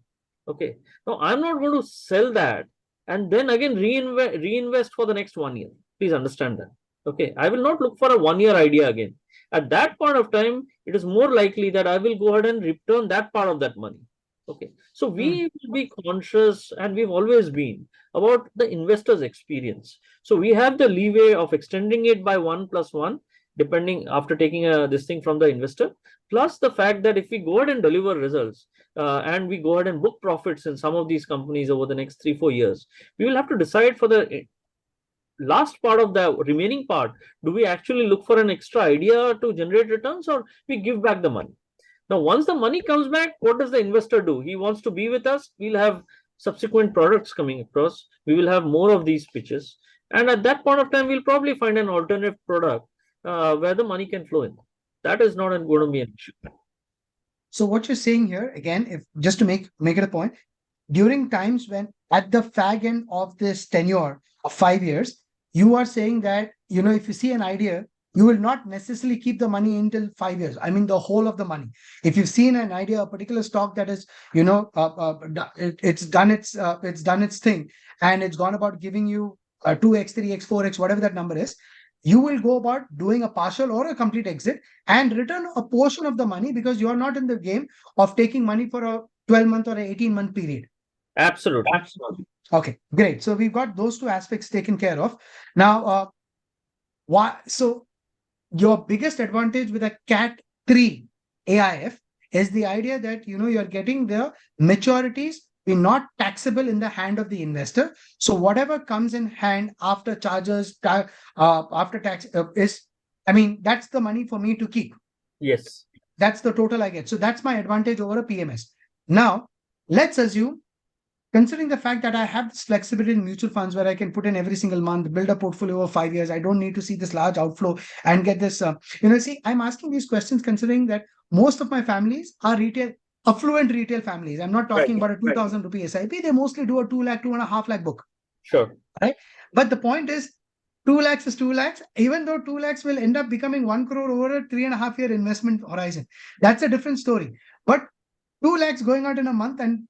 Okay. Now I'm not going to sell that and then again reinvest for the next 1 year. Please understand that. Okay. I will not look for a 1-year idea again. At that point of time, it is more likely that I will go ahead and return that part of that money. Okay. So we will be conscious, and we've always been, about the investor's experience. So we have the leeway of extending it by 1+1, depending after taking this thing from the investor. Plus the fact that if we go ahead and deliver results and we go ahead and book profits in some of these companies over the next 3-4 years, we will have to decide for the last part of the remaining part, do we actually look for an extra idea to generate returns, or we give back the money? Now, once the money comes back, what does the investor do? He wants to be with us. We'll have subsequent products coming across. We will have more of these pitches. And at that point of time, we'll probably find an alternative product where the money can flow in. That is not going to be an issue. So what you're saying here, again, if just to make it a point, during times when at the fag end of this tenure of 5 years, you are saying that, if you see an idea, you will not necessarily keep the money until 5 years. I mean, the whole of the money. If you've seen an idea, a particular stock that is, it's done its thing, and it's gone about giving you 2x, 3x, 4x, whatever that number is, you will go about doing a partial or a complete exit and return a portion of the money, because you are not in the game of taking money for a 12-month or an 18-month period. Absolutely. Okay, great. So we've got those two aspects taken care of. Now, so your biggest advantage with a Cat 3 AIF is the idea that, you're getting the maturities be not taxable in the hand of the investor. So whatever comes in hand after charges, after tax that's the money for me to keep. Yes. That's the total I get. So that's my advantage over a PMS. Now, let's assume, considering the fact that I have this flexibility in mutual funds where I can put in every single month, build a portfolio over 5 years, I don't need to see this large outflow and get this, I'm asking these questions considering that most of my families are affluent retail families. I'm not talking about a 2,000 rupee SIP. They mostly do a 2 lakh, 2.5 lakh book. Sure. Right. But the point is, 2 lakhs is 2 lakhs, even though 2 lakhs will end up becoming 1 crore over a 3.5-year investment horizon. That's a different story. But 2 lakhs going out in a month and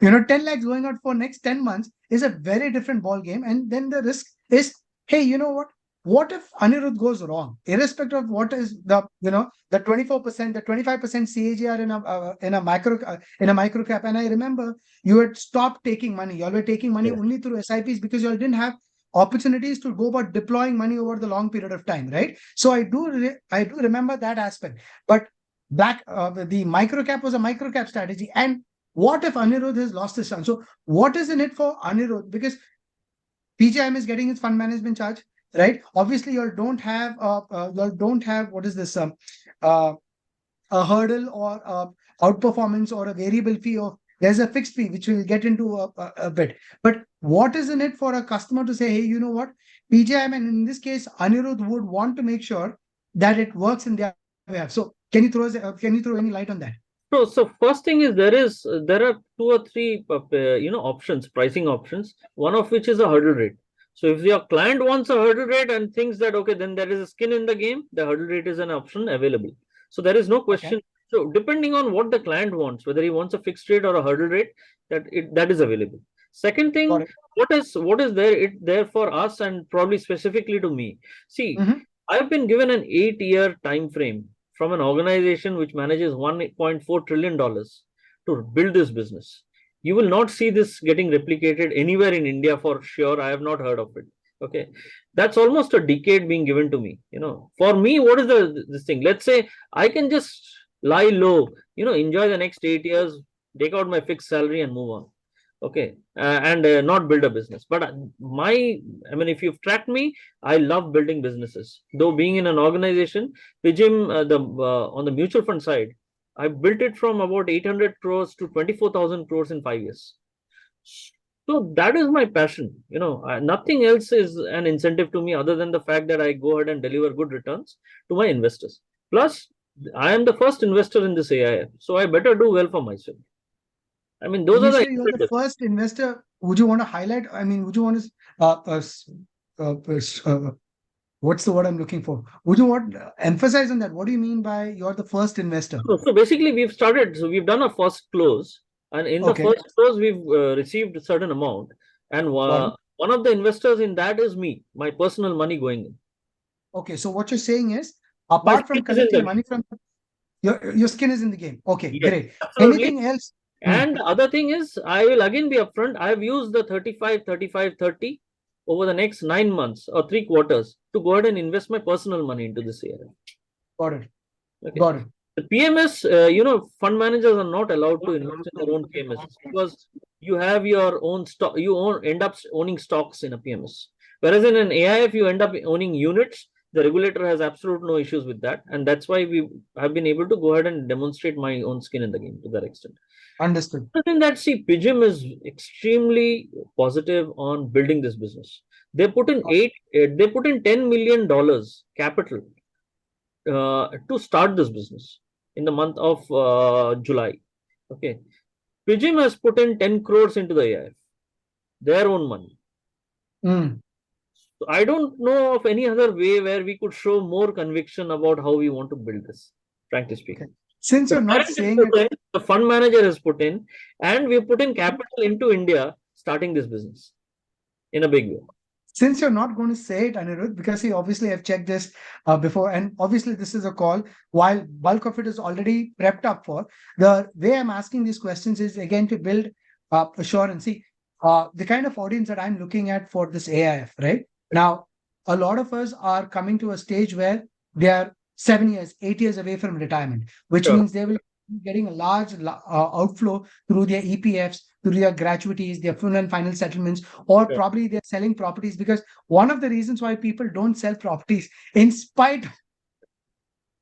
10 lakhs going out for next 10 months is a very different ball game. And then the risk is, hey, you know what if Aniruddha goes wrong, irrespective of what is the 24%, the 25% CAGR in a micro cap. And I remember you had stopped taking money. You all were taking money only through SIPs because you all didn't have opportunities to go about deploying money over the long period of time, right? So I do remember that aspect. But the micro cap was a micro cap strategy. And what if Aniruddha has lost his chance? So what is in it for Aniruddha? Because PGIM is getting its fund management charge, right? Obviously, you all don't have what is this a hurdle or outperformance or a variable fee, or there's a fixed fee which we'll get into a bit. But what is in it for a customer to say, hey, you know what, PGIM, and in this case Aniruddha, would want to make sure that it works in their behalf. So can you throw any light on that? So first thing is there are 2 or 3 options, pricing options, one of which is a hurdle rate. So if your client wants a hurdle rate and thinks that, okay, then there is a skin in the game, the hurdle rate is an option available. So there is no question. Okay. So depending on what the client wants, whether he wants a fixed rate or a hurdle rate, that is available. Second thing, what is there for us, and probably specifically to me. See, I've been given an 8-year time frame from an organization which manages $1.4 trillion to build this business. You will not see this getting replicated anywhere in India for sure. I have not heard of it. Okay. That's almost a decade being given to me. For me, what is this thing? Let's say I can just lie low, enjoy the next 8 years, take out my fixed salary and move on. Okay. And not build a business. But if you've tracked me, I love building businesses. Though being in an organization, PGIM, on the mutual fund side, I built it from about 800 crores to 24,000 crores in 5 years. So that is my passion. Nothing else is an incentive to me other than the fact that I go ahead and deliver good returns to my investors. Plus, I am the first investor in this AIF, so I better do well for myself. I mean, those When you are the say you're the incentives. first investor, would you want to highlight? I mean, would you want to, what's the word I'm looking for? Would you want emphasize on that? What do you mean by you're the first investor? So basically, we've started. So we've done a first close, and in the Okay, first close, we've received a certain amount, and got it. one of the investors in that is me, my personal money going in. Okay, so what you're saying is, My apart from skin is in collecting the money from your skin is in the game. Okay, Yes, great. absolutely. Anything else? And the other thing is, I will again be upfront. I've used the 35, 35, 30 over the next 9 months or 3 quarters to go ahead and invest my personal money into this area. Got it. Okay. Got it. The PMS, fund managers are not allowed to invest in their own PMS because you have your own stock. End up owning stocks in a PMS. Whereas in an AIF, you end up owning units. The regulator has absolute no issues with that, and that's why we have been able to go ahead and demonstrate my own skin in the game to that extent. Understood. I think that PGIM is extremely positive on building this business. They put in $10 million capital to start this business in the month of July. Okay, PGIM has put in 10 crores into the AIF, their own money. Mm. So I don't know of any other way where we could show more conviction about how we want to build this, frankly speaking. Okay. Since you're not saying it, the fund manager has put in, and we put in capital into India, starting this business in a big way. since you're not going to say it, Aniruddha, because see, obviously I've checked this before, and obviously this is a call. While bulk of it is already prepped up for, the way I'm asking these questions is again to build assurance. See, the kind of audience that I'm looking at for this AIF, right? Now, a lot of us are coming to a stage where they are 7 years, 8 years away from retirement, which Sure. means they will be getting a large outflow through their EPFs, through their gratuities, their full and final settlements, or Sure. probably they're selling properties, because one of the reasons why people don't sell properties, in spite,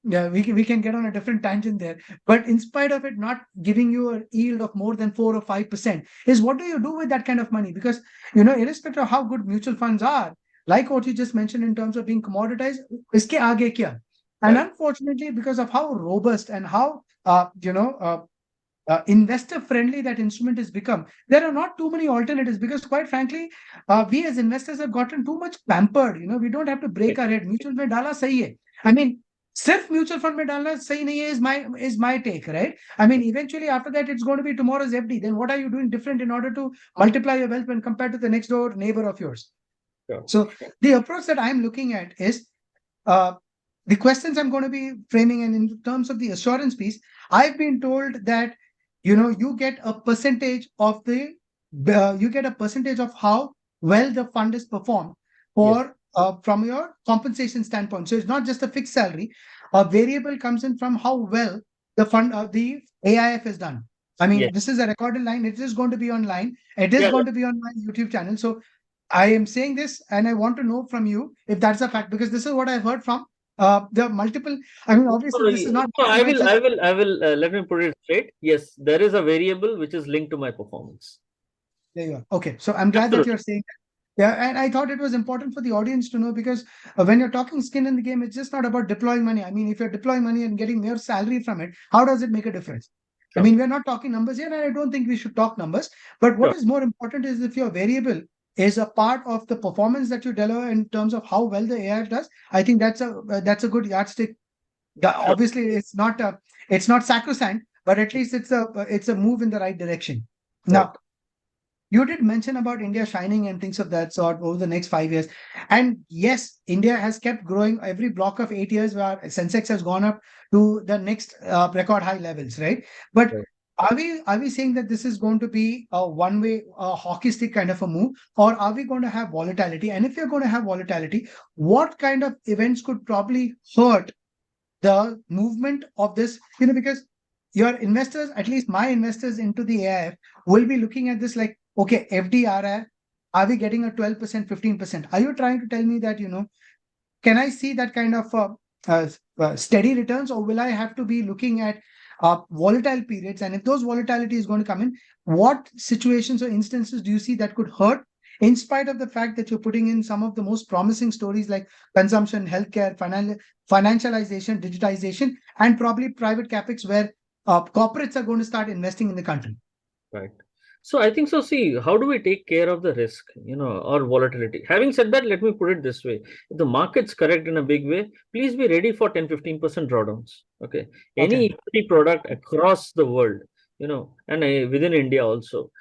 yeah, we can get on a different tangent there, but in spite of it not giving you a yield of more than 4 or 5%, is what do you do with that kind of money? Because, irrespective of how good mutual funds are, like what you just mentioned in terms of being commoditized, iske aage kya? And Right. unfortunately, because of how robust and how investor friendly that instrument has become, there are not too many alternatives, because quite frankly, we as investors have gotten too much pampered. We don't have to break our head. Mutual fund dala sahi hai. I mean, सिर्फ mutual fund में डालना सही नहीं है is my take, right? I mean, eventually after that it's going to be tomorrow's FD. Then what are you doing different in order to multiply your wealth when compared to the next door neighbor of yours? Sure. So the approach that I'm looking at is the questions I'm going to be framing, and in terms of the assurance piece, I've been told that you get a percentage of how well the fund is performed for from your compensation standpoint. So it's not just a fixed salary. A variable comes in from how well the fund the AIF is done. I mean, this is a recorded line. It is going to be online. It is going to be on my YouTube channel. So I am saying this, and I want to know from you if that's a fact, because this is what I've heard from the multiple. I mean, obviously, this is not. So I will. Let me put it straight. Yes, there is a variable which is linked to my performance. There you are. Okay, so I'm glad that you're saying that. Yeah, and I thought it was important for the audience to know, because when you're talking skin in the game, it's just not about deploying money. I mean, if you're deploying money and getting mere salary from it, how does it make a difference? I mean, we're not talking numbers here, and I don't think we should talk numbers. But what is more important is if your variable is a part of the performance that you deliver in terms of how well the AIF does. I think that's a good yardstick. Obviously, it's not sacrosanct, but at least it's a move in the right direction. Now, you did mention about India shining and things of that sort over the next 5 years. And yes, India has kept growing every block of 8 years, where Sensex has gone up to the next record high levels, right? But are we saying that this is going to be a one-way hockey stick kind of a move, or are we going to have volatility? And if you're going to have volatility, what kind of events could probably hurt the movement of this? Because your investors, at least my investors into the AIF, will be looking at this like, okay, FD are we getting a 12%, 15%? Are you trying to tell me that, can I see that kind of steady returns, or will I have to be looking at volatile periods, and if those volatility is going to come in, what situations or instances do you see that could hurt, in spite of the fact that you're putting in some of the most promising stories like consumption, healthcare, financialization, digitization, and probably private capex, where corporates are going to start investing in the country? Right. So I think so. See, how do we take care of the risk, or volatility? Having said that, let me put it this way. If the market's correct in a big way, please be ready for 10-15% drawdowns. Okay. Any equity product across the world, and within India also,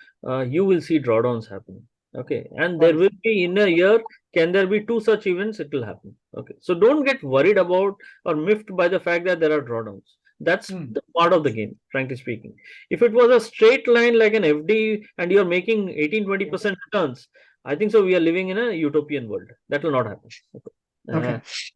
you will see drawdowns happening. Okay. And there will be, in a year, can there be 2 such events? It will happen. Okay. So don't get worried about or miffed by the fact that there are drawdowns. That's the part of the game, frankly speaking. If it was a straight line like an FD and you're making 18-20% returns, I think so we are living in a utopian world. That will not happen.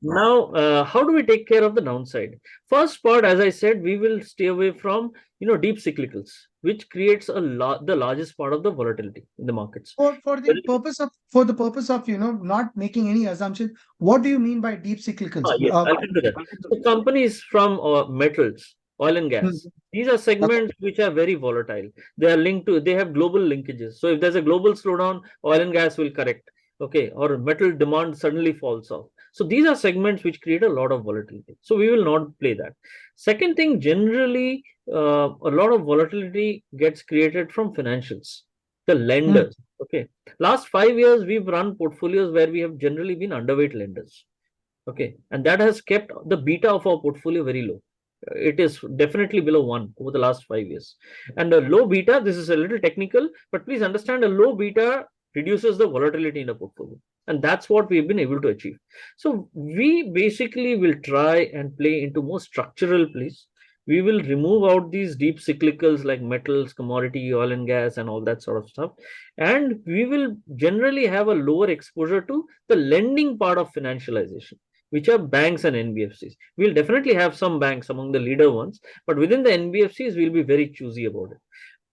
Now, how do we take care of the downside? First part, as I said, we will stay away from deep cyclicals, which creates the largest part of the volatility in the markets. For the purpose of not making any assumption, what do you mean by deep cyclicals? Yes, I'll come to that. So companies from metals, oil and gas, these are segments which are very volatile. They are linked to, they have global linkages. So if there's a global slowdown, oil and gas will correct. Okay, or metal demand suddenly falls off. So these are segments which create a lot of volatility. So we will not play that. Second thing, generally, a lot of volatility gets created from financials, the lenders. Okay, last 5 years we've run portfolios where we have generally been underweight lenders. Okay, and that has kept the beta of our portfolio very low. It is definitely below 1 over the last 5 years. And a low beta, this is a little technical, but please understand, a low beta reduces the volatility in the portfolio. And that's what we've been able to achieve. So we basically will try and play into more structural plays. We will remove out these deep cyclicals like metals, commodity, oil and gas, and all that sort of stuff. And we will generally have a lower exposure to the lending part of financialization, which are banks and NBFCs. We'll definitely have some banks among the leader ones, but within the NBFCs, we'll be very choosy about it.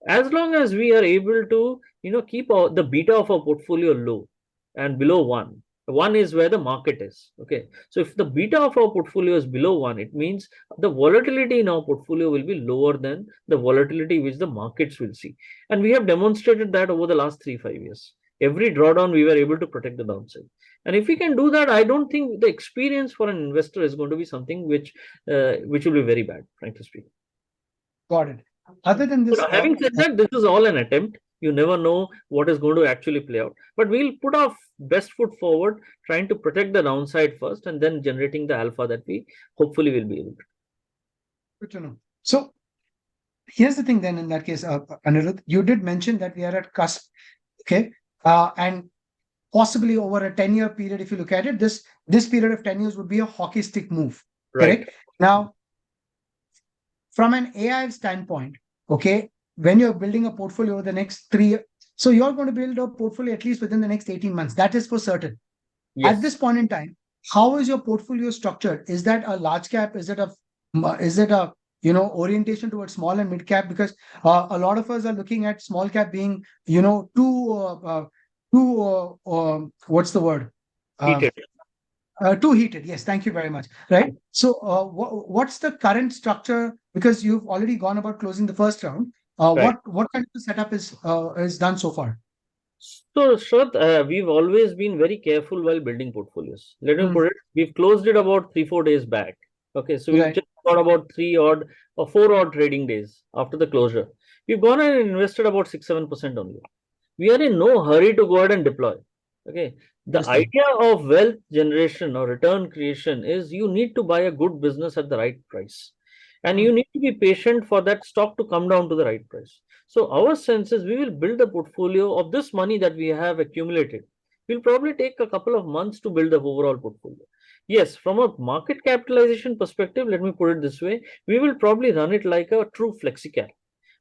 As long as we are able to, keep the beta of our portfolio low and below 1. 1 is where the market is. Okay. So if the beta of our portfolio is below 1, it means the volatility in our portfolio will be lower than the volatility which the markets will see. And we have demonstrated that over the last 3-5 years. Every drawdown, we were able to protect the downside. And if we can do that, I don't think the experience for an investor is going to be something which will be very bad, frankly speaking. Got it. Other than this, having said that, this is all an attempt. You never know what is going to actually play out. But we'll put our best foot forward, trying to protect the downside first, and then generating the alpha that we hopefully will be able to. Good to know. So here's the thing then, in that case, Aniruddha, you did mention that we are at cusp. Okay. And possibly over a 10-year period, if you look at it, this period of 10 years would be a hockey stick move. Right. Correct? Now, from an AIF standpoint, okay, when you're building a portfolio over the next 3 years, so you're going to build a portfolio at least within the next 18 months. That is for certain. Yes. At this point in time, how is your portfolio structured? Is that a large cap? Is it a orientation towards small and mid cap? Because a lot of us are looking at small cap being, too what's the word? Heated. Too heated. Yes, thank you very much. Right. So what's the current structure? Because you've already gone about closing the first round. Right. What kind of setup is done so far? So, Shraddha, we've always been very careful while building portfolios. Let me put it, we've closed it about 3-4 days back. Okay, so we've just got about 4 odd trading days after the closure. We've gone and invested about 6-7% only. We are in no hurry to go ahead and deploy. Okay, the idea of wealth generation or return creation is you need to buy a good business at the right price. And you need to be patient for that stock to come down to the right price. So our sense is we will build a portfolio of this money that we have accumulated. We'll probably take a couple of months to build the overall portfolio. Yes, from a market capitalization perspective, let me put it this way, we will probably run it like a true flexi cap,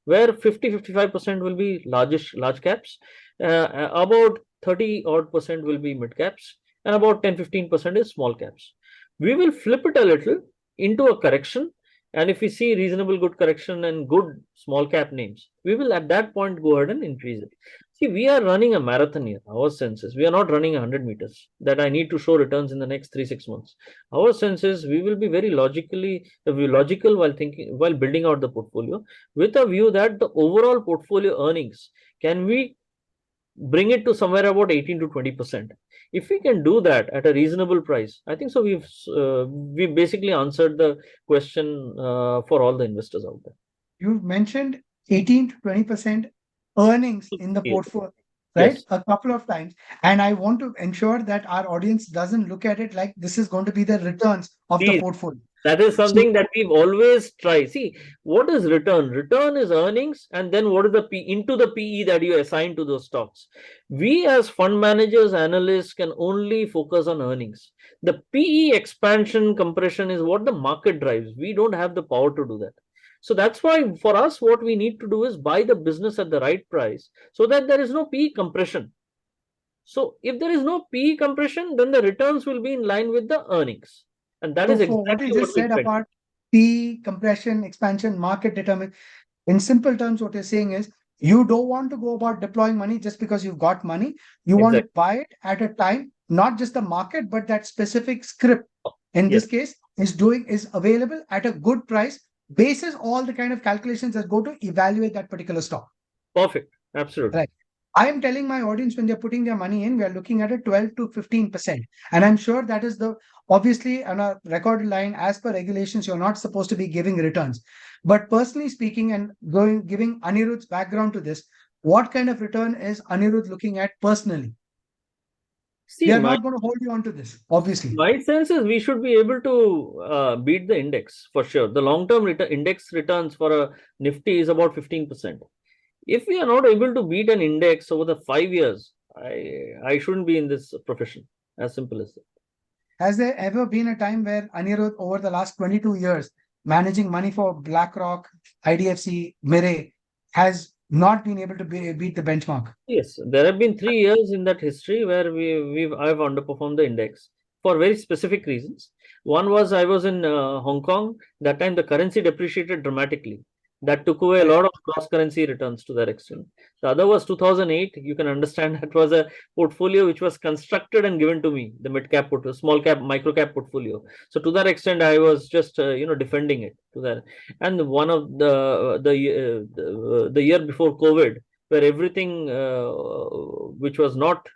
where 50-55% will be large caps, about 30-odd% will be mid caps, and about 10-15% is small caps. We will flip it a little into a correction, And if we see reasonable good correction and good small cap names, we will at that point go ahead and increase it. See, we are running a marathon here. Our sense is we are not running 100 meters that I need to show returns in the next 3-6 months. Our sense is we will be very logical while thinking, while building out the portfolio, with a view that the overall portfolio earnings, can we bring it to somewhere about 18 to 20%. If we can do that at a reasonable price, I think so we basically answered the question for all the investors out there. You've mentioned 18 to 20% earnings in the Yes. portfolio, right? Yes. A couple of times. And I want to ensure that our audience doesn't look at it like this is going to be the returns of the Please. portfolio. That is something that we've always tried. See, what is return? Return is earnings, and then what is the P into the PE that you assign to those stocks. We as fund managers, analysts can only focus on earnings. The PE expansion compression is what the market drives. We don't have the power to do that. So that's why for us, what we need to do is buy the business at the right price so that there is no PE compression. So if there is no PE compression, then the returns will be in line with the earnings. And that So is for exactly what you just we said expect. about P, compression, expansion, market determine, in simple terms, what you're saying is you don't want to go about deploying money just because you've got money. You want to Exactly. buy it at a time, not just the market, but that specific script in Yes. this case is available at a good price, basis all the kind of calculations that go to evaluate that particular stock. Perfect. Absolutely. Right. I am telling my audience when they're putting their money in, we are looking at a 12 to 15%. And I'm sure that is the obviously on a recorded line, as per regulations, you're not supposed to be giving returns. But personally speaking, and giving Aniruddha's background to this, what kind of return is Aniruddha looking at personally? See, We are not going to hold you on to this, obviously. my sense is we should be able to beat the index for sure. The long-term index returns for a Nifty is about 15%. If we are not able to beat an index over the 5 years, I shouldn't be in this profession. As simple as that. Has there ever been a time where Aniruddha, over the last 22 years, managing money for BlackRock, IDFC, Mirae, has not been able to beat the benchmark? Yes, there have been 3 years in that history where I've underperformed the index for very specific reasons. One was I was in Hong Kong. That time the currency depreciated dramatically. That took away a lot of cross-currency returns to that extent. The other was 2008. You can understand that was a portfolio which was constructed and given to me, the mid-cap portfolio, small-cap, micro-cap portfolio. So to that extent, I was just defending it to that. And one of the year before COVID, where everything which was not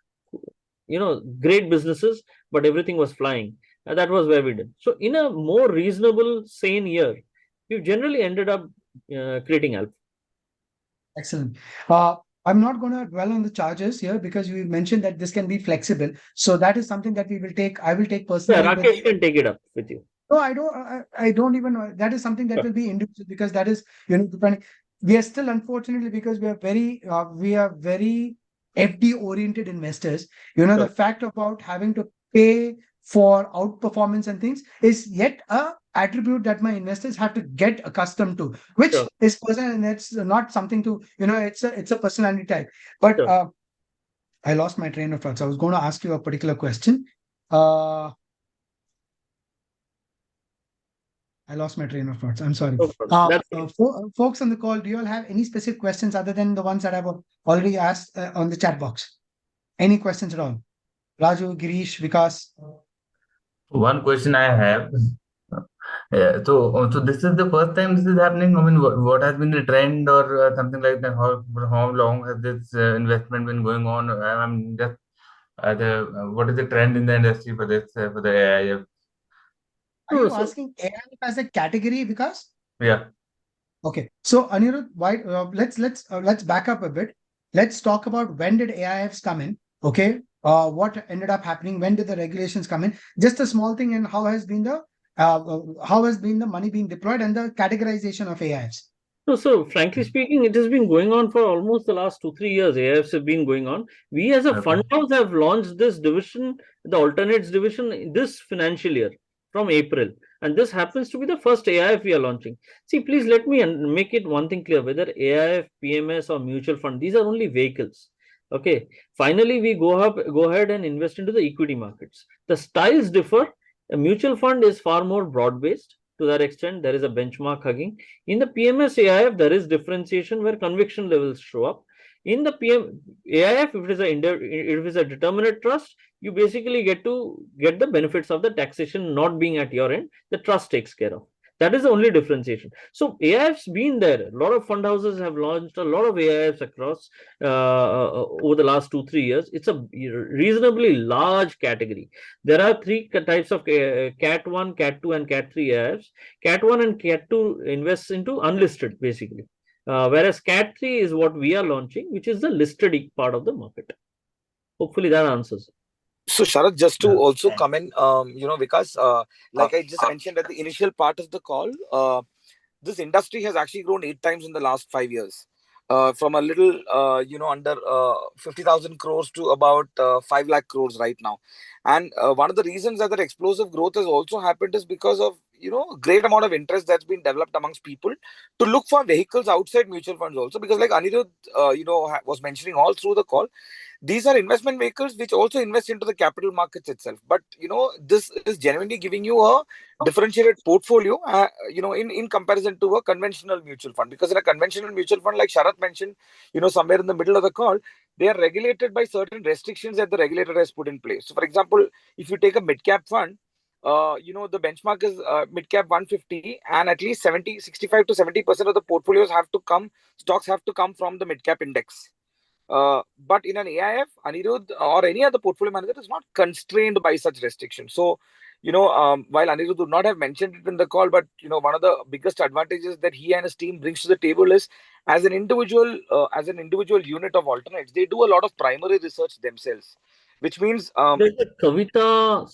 great businesses, but everything was flying, and that was where we did. So in a more reasonable, sane year, we've generally ended up creating alpha. Excellent. I'm not going to dwell on the charges here because you mentioned that this can be flexible. So that is something that I will take personally. Yeah, Rakesh can take it up with you. No, I don't even know. That is something that will be individual because that is, depending. We are still, unfortunately, because we are very FD oriented investors. The fact about having to pay for outperformance and things is yet a attribute that my investors have to get accustomed to, which is personal, and it's not something to, it's a personality type. But I lost my train of thought. So I was going to ask you a particular question. I lost my train of thoughts. I'm sorry. Folks on the call, do you all have any specific questions other than the ones that I've already asked on the chat box? Any questions at all? Raju, Girish, Vikas? One question I have. So this is the first time this is happening. I mean, what has been the trend or something like that? How long has this investment been going on? I'm just what is the trend in the industry for this for the AIF? Are you asking AIF as a category, Vikas? Yeah. Okay. So Aniruddha, let's back up a bit. Let's talk about when did AIFs come in? Okay. What ended up happening? When did the regulations come in? Just a small thing, and how has been the money being deployed and the categorization of AIFs? So frankly speaking, it has been going on for almost the last 2-3 years. AIFs have been going on. We as a fund house have launched this division, the alternates division, this financial year from April. And this happens to be the first AIF we are launching. See, please let me make it one thing clear, whether AIF, PMS or mutual fund, these are only vehicles. Okay. Finally, we go ahead and invest into the equity markets. The styles differ. A mutual fund is far more broad-based. to that extent. There is a benchmark hugging. In the PMS AIF, there is differentiation where conviction levels show up. In the PM AIF, if it is a determinate trust, you basically get the benefits of the taxation not being at your end. The trust takes care of. That is the only differentiation. So AIF's been there. A lot of fund houses have launched a lot of AIFs across over the last 2-3 years. It's a reasonably large category. There are three types of Cat 1, Cat 2, and Cat 3 AIFs. Cat 1 and Cat 2 invests into unlisted, basically. Whereas Cat 3 is what we are launching, which is the listed part of the market. Hopefully that answers. So Sharath, just to also come in, because like I just mentioned at the initial part of the call, this industry has actually grown 8 times in the last 5 years. From a little, under 50,000 crores to about 5 lakh crores right now. And one of the reasons that explosive growth has also happened is because of, a great amount of interest that's been developed amongst people to look for vehicles outside mutual funds also. Because like Aniruddha, was mentioning all through the call, these are investment vehicles which also invest into the capital markets itself. But, this is genuinely giving you a differentiated portfolio, in comparison to a conventional mutual fund. Because in a conventional mutual fund, like Sharath mentioned, somewhere in the middle of the call, they are regulated by certain restrictions that the regulator has put in place. So, for example, if you take a mid-cap fund, the benchmark is mid-cap 150, and at least 65 to 70% of the portfolios stocks have to come from the mid-cap index. But in an AIF, Aniruddha or any other portfolio manager is not constrained by such restrictions. So, while Aniruddha would not have mentioned it in the call, but, one of the biggest advantages that he and his team brings to the table is as an individual unit of alternates, they do a lot of primary research themselves, which means... There's a Kavita,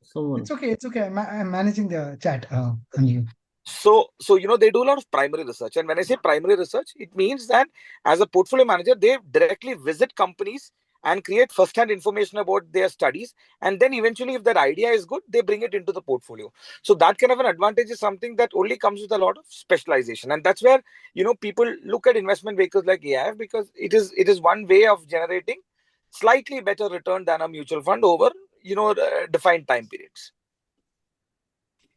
someone. It's okay. I'm managing the chat on you. So, they do a lot of primary research. And when I say primary research, it means that as a portfolio manager, they directly visit companies and create first-hand information about their studies. And then eventually, if that idea is good, they bring it into the portfolio. So that kind of an advantage is something that only comes with a lot of specialization. And that's where, people look at investment vehicles like AIF, because it is one way of generating slightly better return than a mutual fund over, defined time periods.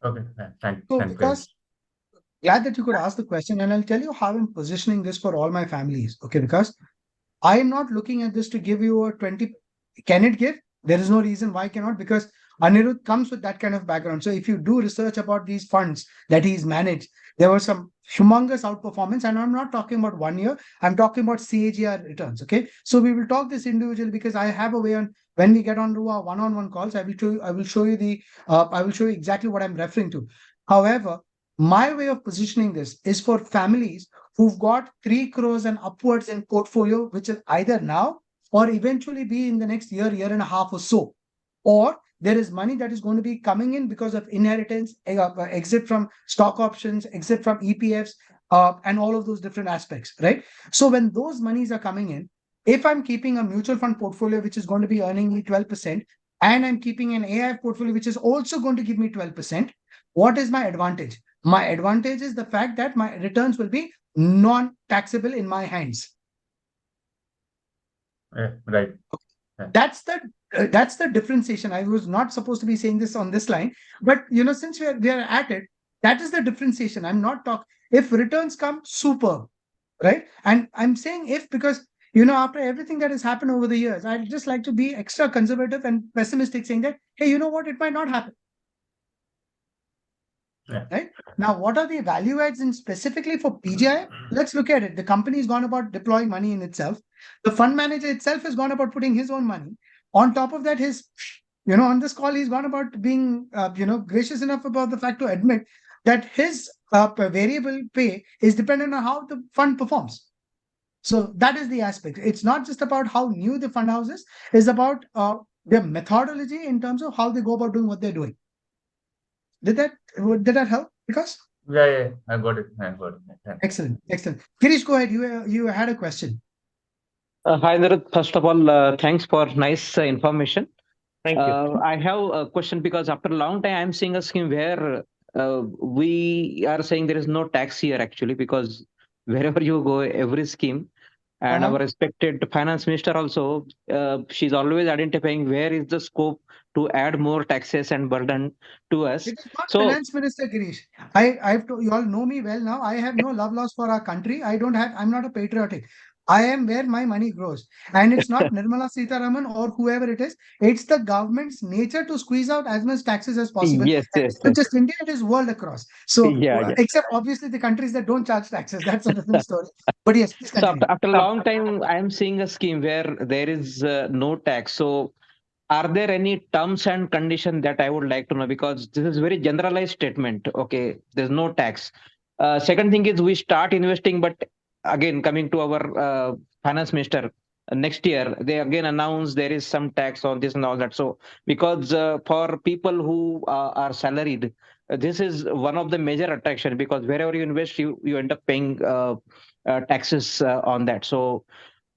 Okay, thank So you. because glad that you could ask the question, and I'll tell you how I'm positioning this for all my families. Okay, because I am not looking at this to give you a 20. Can it give? There is no reason why cannot, because Aniruddha comes with that kind of background. So if you do research about these funds that he's managed, there was some humongous outperformance, and I'm not talking about 1 year. I'm talking about CAGR returns. Okay, so we will talk this individually, because I have a way on when we get onto our one-on-one calls. I will show you exactly what I'm referring to. However, my way of positioning this is for families who've got 3 crores and upwards in portfolio, which is either now or eventually be in the next year and a half or so. Or there is money that is going to be coming in because of inheritance, exit from stock options, exit from EPFs, and all of those different aspects, right? So when those monies are coming in, if I'm keeping a mutual fund portfolio, which is going to be earning me 12%, and I'm keeping an AIF portfolio, which is also going to give me 12%, what is my advantage? My advantage is the fact that my returns will be non-taxable in my hands. Right. That's the differentiation. I was not supposed to be saying this on this line, but since we are at it, that is the differentiation. I'm not talking if returns come, super, right? And I'm saying if, because after everything that has happened over the years, I'd just like to be extra conservative and pessimistic, saying that, hey, you know what, it might not happen. Yeah. Right now, what are the value adds in specifically for PGI? Let's look at it. The company has gone about deploying money in itself. The fund manager itself has gone about putting his own money. On top of that, on this call, he's gone about being, gracious enough about the fact to admit that his variable pay is dependent on how the fund performs. So that is the aspect. It's not just about how new the fund house is. It's about their methodology in terms of how they go about doing what they're doing. Did that help? Because Yeah, I got it. Excellent. Girish, go ahead. You had a question. Hi there. First of all, thanks for nice information. Thank you. I have a question, because after a long time, I'm seeing a scheme where we are saying there is no tax here actually, because wherever you go, every scheme, And Uh-huh. our respected finance minister also, she's always identifying where is the scope to add more taxes and burden to us. It is not So finance minister, Girish. I've to, you all know me well now. I have no love loss for our country. I'm not a patriotic. I am where my money grows. And it's not Nirmala Sitharaman or whoever it is. It's the government's nature to squeeze out as much taxes as possible. yes, And yes, it's not yes. just India, it is world across. So, Yeah, yeah. except obviously the countries that don't charge taxes. That's a different story. But yes, please So continue. after a long time, I am seeing a scheme where there is no tax. So are there any terms and condition that I would like to know? Because this is very generalized statement. Okay, there's no tax. Second thing is we start investing, but again, coming to our finance minister, next year they again announce there is some tax on this and all that. So because for people who are salaried, this is one of the major attraction, because wherever you invest, you end up paying taxes on that. So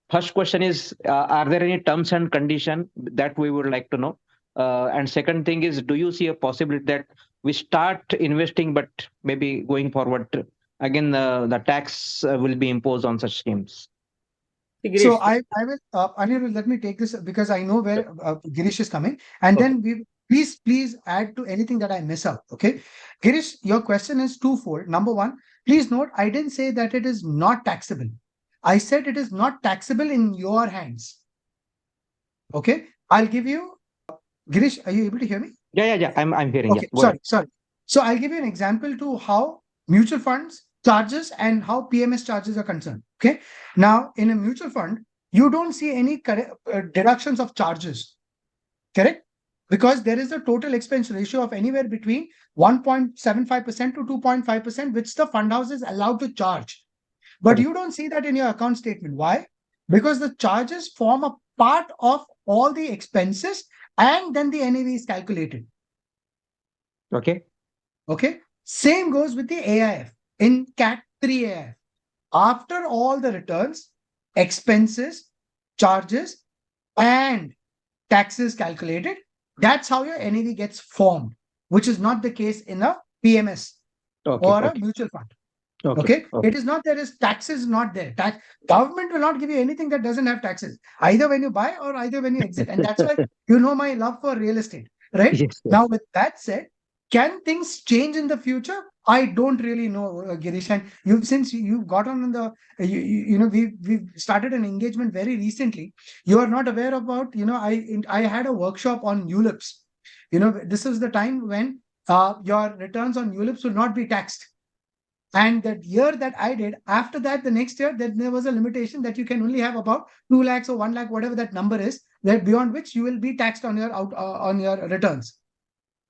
first question is, are there any terms and condition that we would like to know? And second thing is, do you see a possibility that we start investing, but maybe going forward, again, the tax will be imposed on such schemes? So Girish, I will, Aniruddha, let me take this because I know where Girish is coming, and then we please add to anything that I miss out. Okay, Girish, your question is twofold. Number one, please note I didn't say that it is not taxable. I said it is not taxable in your hands. Okay, I'll give you, Girish, are you able to hear me? Yeah. I'm hearing. Okay, Yeah, go ahead. sorry. So I'll give you an example to how mutual funds charges and how PMS charges are concerned. Okay. Now, in a mutual fund, you don't see any deductions of charges. Correct? Because there is a total expense ratio of anywhere between 1.75% to 2.5%, which the fund house is allowed to charge. But Correct. you don't see that in your account statement. Why? Because the charges form a part of all the expenses and then the NAV is calculated. Okay. Okay. Same goes with the AIF in Cat 3 AIF. After all the returns, expenses, charges, and taxes calculated, that's how your NAV gets formed, which is not the case in a PMS or a mutual fund. Okay. It is not there is taxes not there. Government will not give you anything that doesn't have taxes, either when you buy or either when you exit. And that's why you know my love for real estate, right? Yes. Now, with that said, can things change in the future? I don't really know, Girish. And since you got on the, we've started an engagement very recently. You are not aware about, I had a workshop on ULIPs. This is the time when your returns on ULIPs will not be taxed. And that year that I did, after that, the next year, there was a limitation that you can only have about 2 lakhs or 1 lakh, whatever that number is, that beyond which you will be taxed on your on your returns.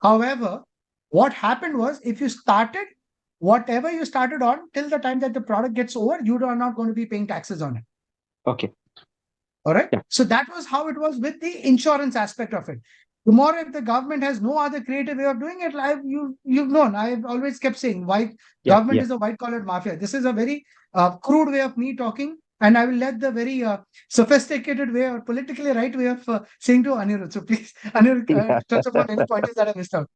However, what happened was, if you started whatever you started on till the time that the product gets over, you are not going to be paying taxes on it. Okay. All right. Yeah. So that was how it was with the insurance aspect of it. Tomorrow, if the government has no other creative way of doing it, you've known, I've always kept saying, government is a white-collar mafia. This is a very crude way of me talking, and I will let the very sophisticated way or politically right way of saying to Aniruddha. So please, Aniruddha, touch upon any pointers that I missed out.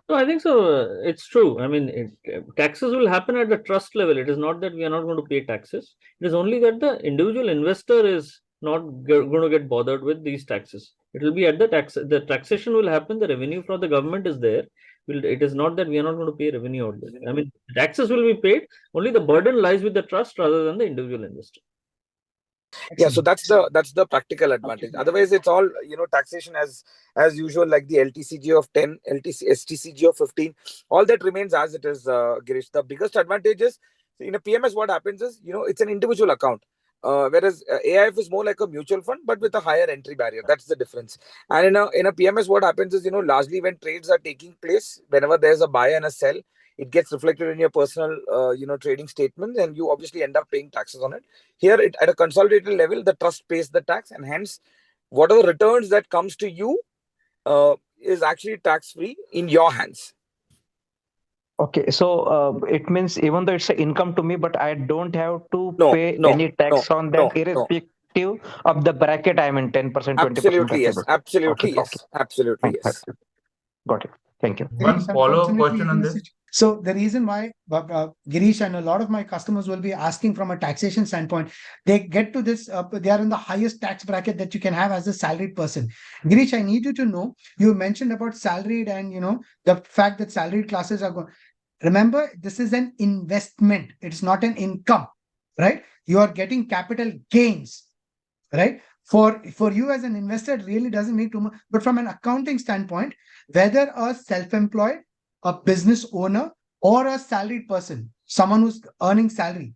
no, I think so. It's true. I mean, taxes will happen at the trust level. It is not that we are not going to pay taxes. It is only that the individual investor is not going to get bothered with these taxes. It will be at the tax. The taxation will happen. The revenue from the government is there. It is not that we are not going to pay revenue out there. I mean, taxes will be paid. Only the burden lies with the trust rather than the individual investor. Yeah, so that's the practical advantage. Otherwise, it's all taxation as usual, like the LTCG of 10, STCG of 15. All that remains as it is, Girish. The biggest advantage is in a PMS. What happens is it's an individual account. Whereas AIF is more like a mutual fund, but with a higher entry barrier. That's the difference. And in a PMS, what happens is largely when trades are taking place, whenever there's a buy and a sell, it gets reflected in your personal trading statement, and you obviously end up paying taxes on it. Here, at a consolidated level, the trust pays the tax, and hence whatever returns that comes to you is actually tax free in your hands. Okay, so it means even though it's an income to me, but I don't have to pay any tax on that, irrespective of the bracket I'm in, 10%, 20%. Absolutely yes. Absolutely yes. Absolutely yes. Got it. Thank you. One follow-up question on this. So the reason why Girish and a lot of my customers will be asking from a taxation standpoint, they get to this, they are in the highest tax bracket that you can have as a salaried person. Girish, I need you to know, you mentioned about salaried and, the fact that salaried classes are going. Remember, this is an investment. It's not an income, right? You are getting capital gains, right? For you as an investor, it really doesn't make too much. But from an accounting standpoint, whether a self-employed, a business owner, or a salaried person, someone who's earning salary,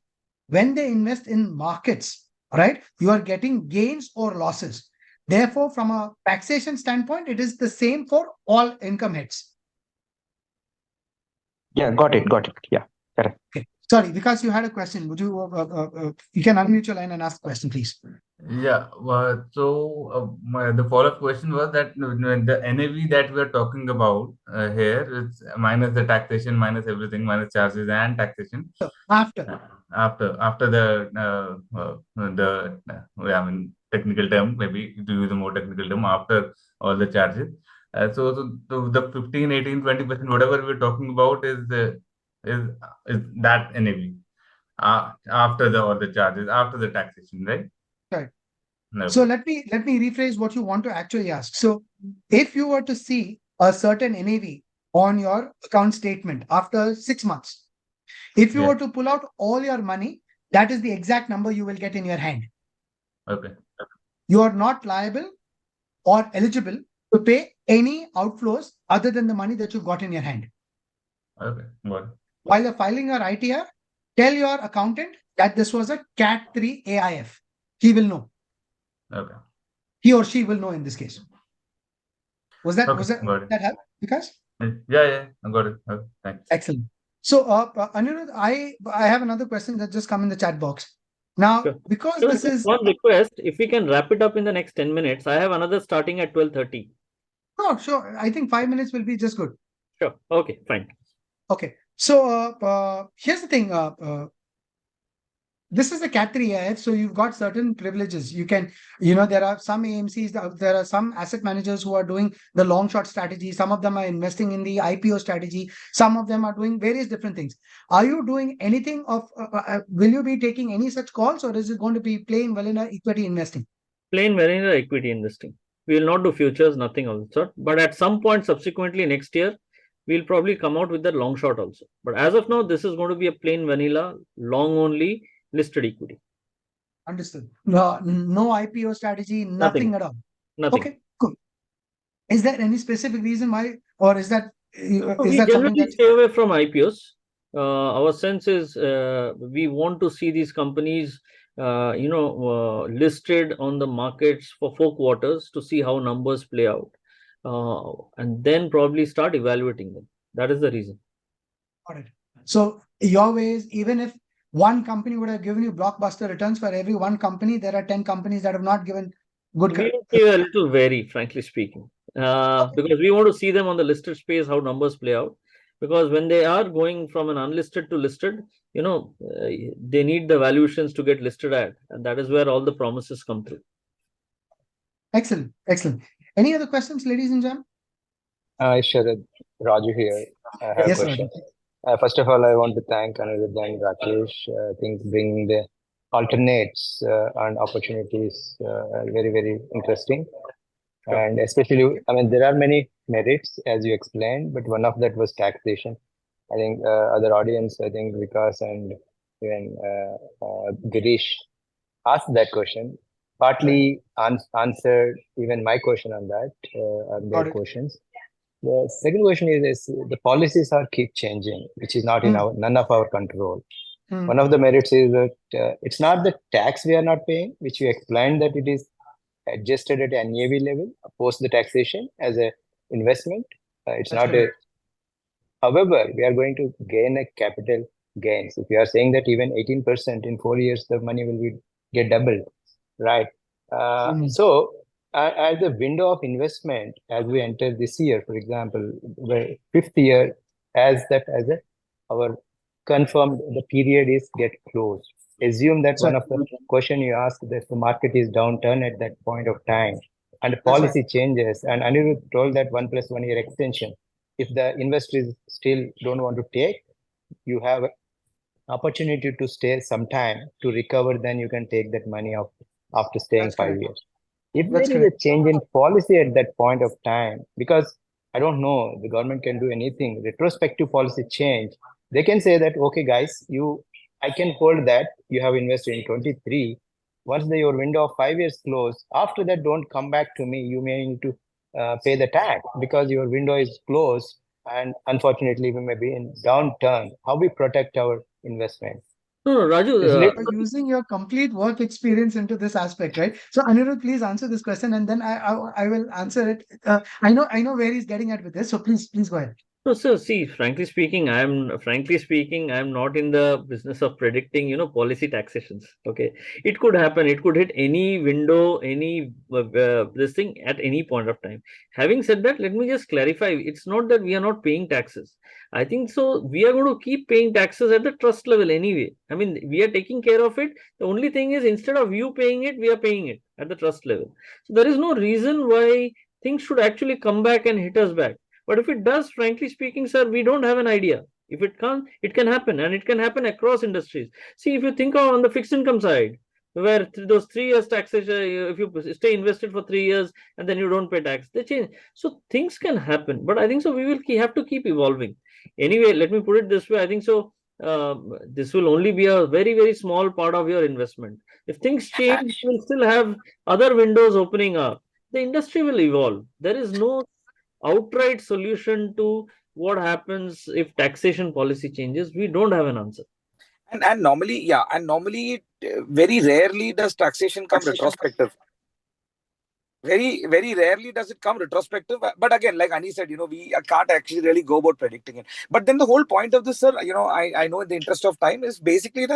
when they invest in markets, right, you are getting gains or losses. Therefore, from a taxation standpoint, it is the same for all income heads. Yeah, got it. Yeah, correct. Okay. Sorry, because you had a question. Would you you can unmute your line and ask the question, please. Yeah, the follow-up question was that when the NAV that we are talking about here is minus the taxation, minus everything, minus charges and taxation. After I mean, technical term, maybe to use a more technical term, after all the charges. So the 15, 18, 20%, whatever we're talking about is that NAV after all the charges, after the taxation, right? Right. No. So let me rephrase what you want to actually ask. So if you were to see a certain NAV on your account statement after 6 months, if you were to pull out all your money, that is the exact number you will get in your hand. Okay. You are not liable or eligible to pay any outflows other than the money that you've got in your hand. Okay. Got it. While you're filing your ITR, tell your accountant that this was a Cat 3 AIF. He will know. Okay. He or she will know in this case. Was that Okay, got it. that help? Because Yeah, I got it. Okay, thanks. excellent. So Aniruddha, I have another question that just come in the chat box. Now, Sure. because So this is one request, if we can wrap it up in the next 10 minutes, I have another starting at 12:30. oh sure, I think 5 minutes will be just good. Sure. Okay, fine. Okay. So here's the thing. This is a Cat 3 AIF, so you've got certain privileges. You can, there are some AMCs, there are some asset managers who are doing the long short strategy. Some of them are investing in the IPO strategy. Some of them are doing various different things. Are you doing anything of, will you be taking any such calls, or is it going to be plain vanilla equity investing? Plain vanilla equity investing. We will not do futures, nothing of the sort. But at some point subsequently next year, we'll probably come out with the long short also. But as of now, this is going to be a plain vanilla, long only listed equity. Understood. No IPO strategy, nothing at all. Nothing. Okay, cool. Is there any specific reason why, or is that we that something generally that stay away from IPOs? Our sense is we want to see these companies, listed on the markets for 4 quarters to see how numbers play out, and then probably start evaluating them. That is the reason. Got it. So your ways, even if one company would have given you blockbuster returns, for every one company, there are 10 companies that have not given good. We will see a little vary, frankly speaking, because we want to see them on the listed space, how numbers play out. Because when they are going from an unlisted to listed, they need the valuations to get listed at, and that is where all the promises come through. Excellent. Any other questions, ladies and gentlemen? Sure, Raju here. I have Yes, a question. First of all, I want to thank Aniruddha and Rakesh. I think bringing the alternates and opportunities very, very interesting. And especially, there are many merits as you explained, but one of that was taxation. I think other audience, Vikas and even Girish asked that question, partly answered even my question on that, their questions. The second question is the policies are keep changing, which is not in none of our control. One of the merits is that it's not the tax we are not paying, which you explained that it is adjusted at an NAV level post the taxation as a investment. It's not a. However, we are going to gain a capital gains. If you are saying that even 18% in 4 years, the money will get doubled, right? So as the window of investment, as we enter this year, for example, the 5th year, our confirmed the period is get closed. Assume that one of the question you asked that the market is downturn at that point of time and the policy changes, and Aniruddha told that 1 + 1 year extension. if the investors still don't want to take, you have opportunity to stay some time to recover, then you can take that money out after staying That's 5 correct. years. If That's there is correct. a change in policy at that point of time, because I don't know, the government can do anything, retrospective policy change, they can say that, okay, guys, I can hold that you have invested in 23. Once your window of 5 years close, after that, don't come back to me. You may need to pay the tax because your window is closed, and unfortunately, we may be in downturn. How we protect our investment? No, no, Raju, Isn't it? You're using your complete work experience into this aspect, right? So Aniruddha, please answer this question, and then I will answer it. I know where he's getting at with this, so please go ahead. no, so see, frankly speaking, I'm not in the business of predicting, policy taxations. Okay, it could happen. It could hit any window, any this thing at any point of time. Having said that, let me just clarify. It's not that we are not paying taxes. I think so. We are going to keep paying taxes at the trust level anyway. I mean, we are taking care of it. The only thing is, instead of you paying it, we are paying it at the trust level. So there is no reason why things should actually come back and hit us back. But if it does, frankly speaking, sir, we don't have an idea. If it can't, it can happen, and it can happen across industries. See, if you think of on the fixed income side, where those 3 years taxation, if you stay invested for 3 years and then you don't pay tax, they change. So things can happen, but I think so. We will have to keep evolving. Anyway, let me put it this way. I think so. This will only be a very, very small part of your investment. If things change, you will still have other windows opening up. The industry will evolve. There is no outright solution to what happens if taxation policy changes. We don't have an answer. And normally, very rarely does taxation come retrospective. Very, very rarely does it come retrospective. But again, like Ani said, we can't actually really go about predicting it. But then the whole point of this, sir, I know in the interest of time, is basically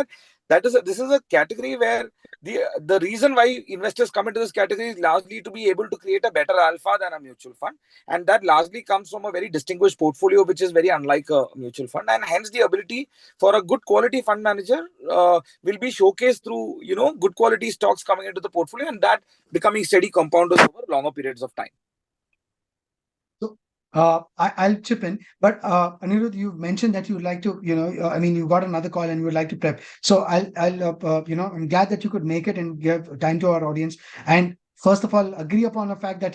this is a category where the reason why investors come into this category is largely to be able to create a better alpha than a mutual fund. And that largely comes from a very distinguished portfolio, which is very unlike a mutual fund. And hence the ability for a good quality fund manager will be showcased through, good quality stocks coming into the portfolio, and that becoming steady compounders over longer periods of time. So I'll chip in, but Aniruddha, you mentioned that you'd like to, you got another call and you would like to prep. So I'll I'm glad that you could make it and give time to our audience. And first of all, agree upon the fact that,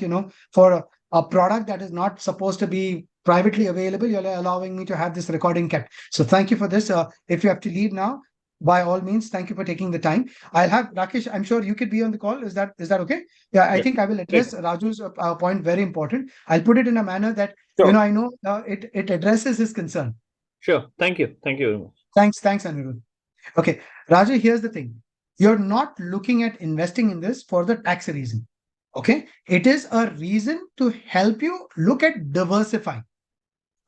for a product that is not supposed to be privately available, you're allowing me to have this recording kept. So thank you for this. If you have to leave now, by all means, thank you for taking the time. I'll have Rakesh, I'm sure you could be on the call. Is that okay? Yeah, I think I will address Raju's point, very important. I'll put it in a manner that, Sure. I know it addresses his concern. Sure. Thank you. Thank you very much. Thanks, Aniruddha. Okay, Raju, here's the thing. You're not looking at investing in this for the tax reason. Okay, it is a reason to help you look at diversifying.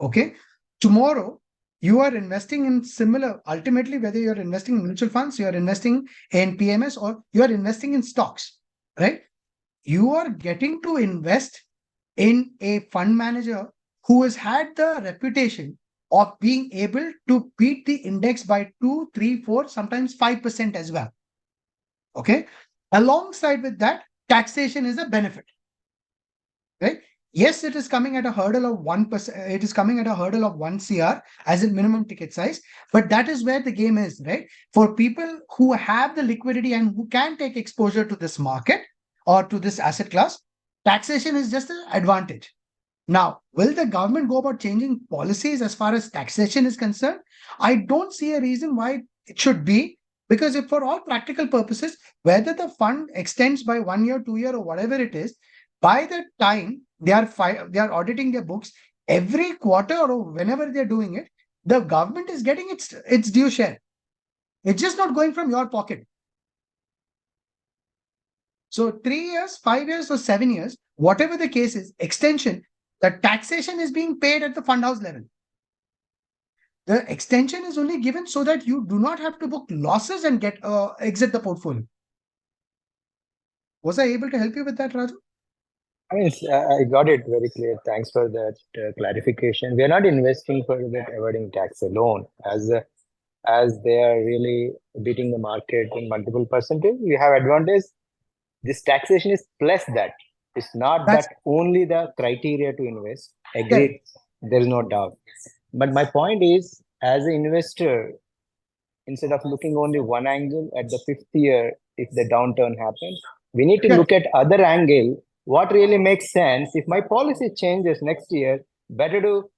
Okay, tomorrow, you are investing in similar, ultimately, whether you're investing in mutual funds, you're investing in PMS, or you're investing in stocks, right? You are getting to invest in a fund manager who has had the reputation of being able to beat the index by 2, 3, 4, sometimes 5% as well. Okay. Alongside with that, taxation is a benefit, right? Yes, it is coming at a hurdle of 1%. It is coming at a hurdle of 1 CR as in minimum ticket size. But that is where the game is, right? For people who have the liquidity and who can take exposure to this market or to this asset class, taxation is just an advantage. Now, will the government go about changing policies as far as taxation is concerned? I don't see a reason why it should be, because if for all practical purposes, whether the fund extends by 1 year, 2 year, or whatever it is, by the time they are auditing their books every quarter or whenever they're doing it, the government is getting its due share. It's just not going from your pocket. So 3 years, 5 years, or 7 years, whatever the case is, extension, the taxation is being paid at the fund house level. The extension is only given so that you do not have to book losses and exit the portfolio. Was I able to help you with that, Raju? I got it very clear. Thanks for that clarification. We are not investing for that avoiding tax alone. As they are really beating the market in multiple percentage, we have advantage. This taxation is plus that. It's not that only the criteria to invest. Agreed. There is no doubt. But my point is, as an investor, instead of looking only one angle at the 5th year, if the downturn happens, we need to look at other angle. What really makes sense? If my policy changes next year, better to,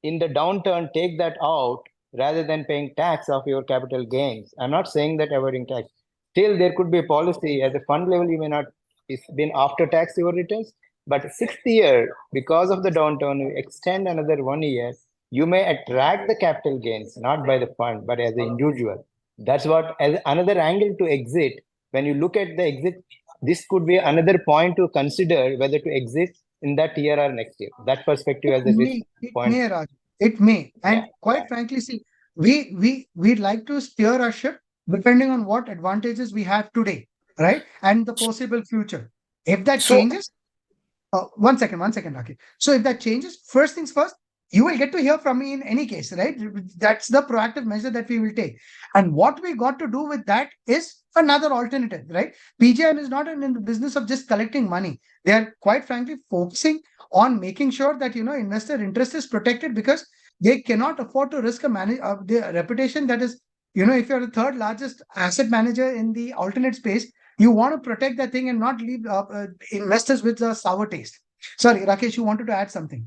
in the downturn, take that out rather than paying tax of your capital gains. I'm not saying that avoiding tax. Still, there could be a policy at the fund level, you may not, it's been after tax your returns, but 6th year, because of the downturn, you extend another 1 year, you may attract the capital gains, not by the fund, but as an individual. That's what, as another angle to exit, when you look at the exit, this could be another point to consider whether to exit in that year or next year. That perspective as a risk point. May, Raj. It may. And Yeah, quite frankly, see, we'd like to steer our ship depending on what advantages we have today, right? And the foreseeable future. If that changes, one second, Raki. So if that changes, first things first, you will get to hear from me in any case, right? That's the proactive measure that we will take. And what we got to do with that is another alternative, right? PGIM is not in the business of just collecting money. They are quite frankly focusing on making sure that, investor interest is protected, because they cannot afford to risk their reputation. That is, if you're the third largest asset manager in the alternate space, you want to protect that thing and not leave investors with a sour taste. Sorry, Rakesh, you wanted to add something.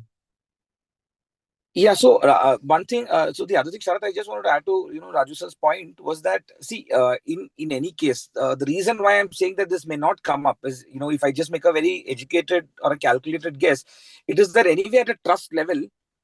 Yeah, so one thing, so the other thing, Sharath, I just wanted to add to Raju sir's point was that, see, in any case, the reason why I'm saying that this may not come up is, if I just make a very educated or a calculated guess, it is that anyway at a trust level,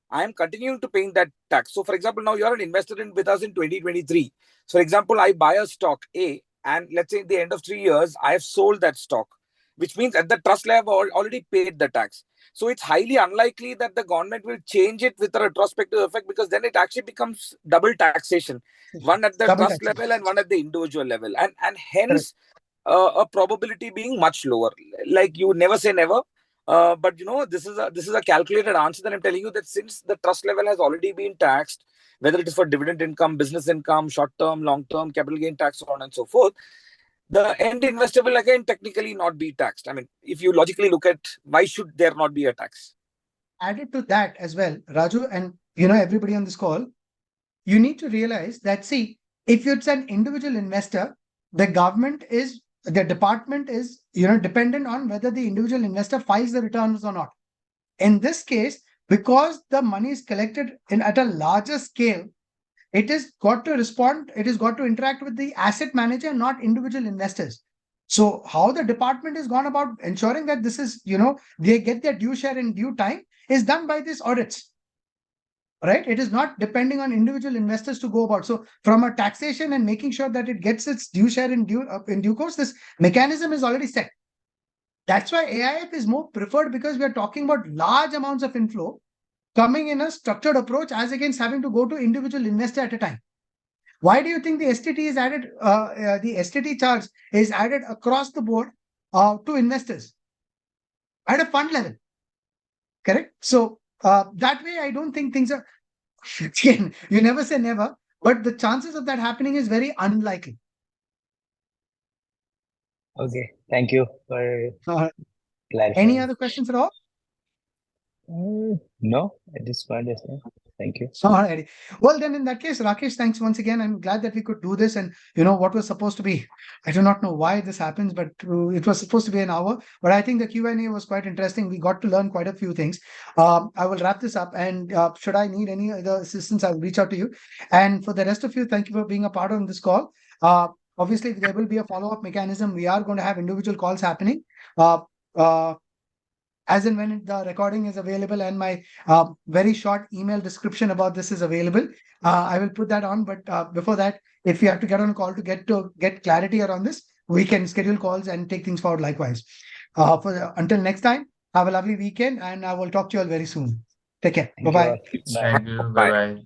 I am continuing to pay that tax. So, for example, now you're an investor with us in 2023. So, for example, I buy a stock A, and let's say at the end of 3 years, I have sold that stock, which means at the trust level, I've already paid the tax. So it's highly unlikely that the government will change it with a retrospective effect, because then it actually becomes double taxation, one at the trust level and one at the individual level, and hence a probability being much lower. Like, you never say never, but this is a calculated answer that I'm telling you, that since the trust level has already been taxed, whether it is for dividend income, business income, short term, long term, capital gain tax, so on and so forth, the end investor will again technically not be taxed. I mean, if you logically look at why should there not be a tax? Added to that as well, Raju, and everybody on this call, you need to realize that, see, if it's an individual investor, the department is dependent on whether the individual investor files the returns or not. In this case, because the money is collected at a larger scale, it has got to respond, it has got to interact with the asset manager, not individual investors. So how the department has gone about ensuring that this is, they get their due share in due time is done by these audits, right? It is not depending on individual investors to go about. So from a taxation and making sure that it gets its due share in due course, this mechanism is already set. That's why AIF is more preferred, because we are talking about large amounts of inflow coming in a structured approach as against having to go to individual investor at a time. Why do you think the STT is added? The STT charge is added across the board to investors at a fund level, correct? So that way, I don't think things are. Again, you never say never, but the chances of that happening is very unlikely. Okay, thank you for clarifying. Any other questions at all? No, at this point, thank you. Alrighty. Well, then in that case, Rakesh, thanks once again. I'm glad that we could do this. And what was supposed to be, I do not know why this happens, but it was supposed to be an hour. But I think the Q&A was quite interesting. We got to learn quite a few things. I will wrap this up, and should I need any other assistance, I'll reach out to you. And for the rest of you, thank you for being a part of this call. Obviously, there will be a follow-up mechanism. We are going to have individual calls happening. As and when the recording is available, and my very short email description about this is available, I will put that on. But before that, if you have to get on a call to get clarity around this, we can schedule calls and take things forward likewise. Until next time, have a lovely weekend, and I will talk to you all very soon. Take care. Bye-bye. Thank you. Bye-bye.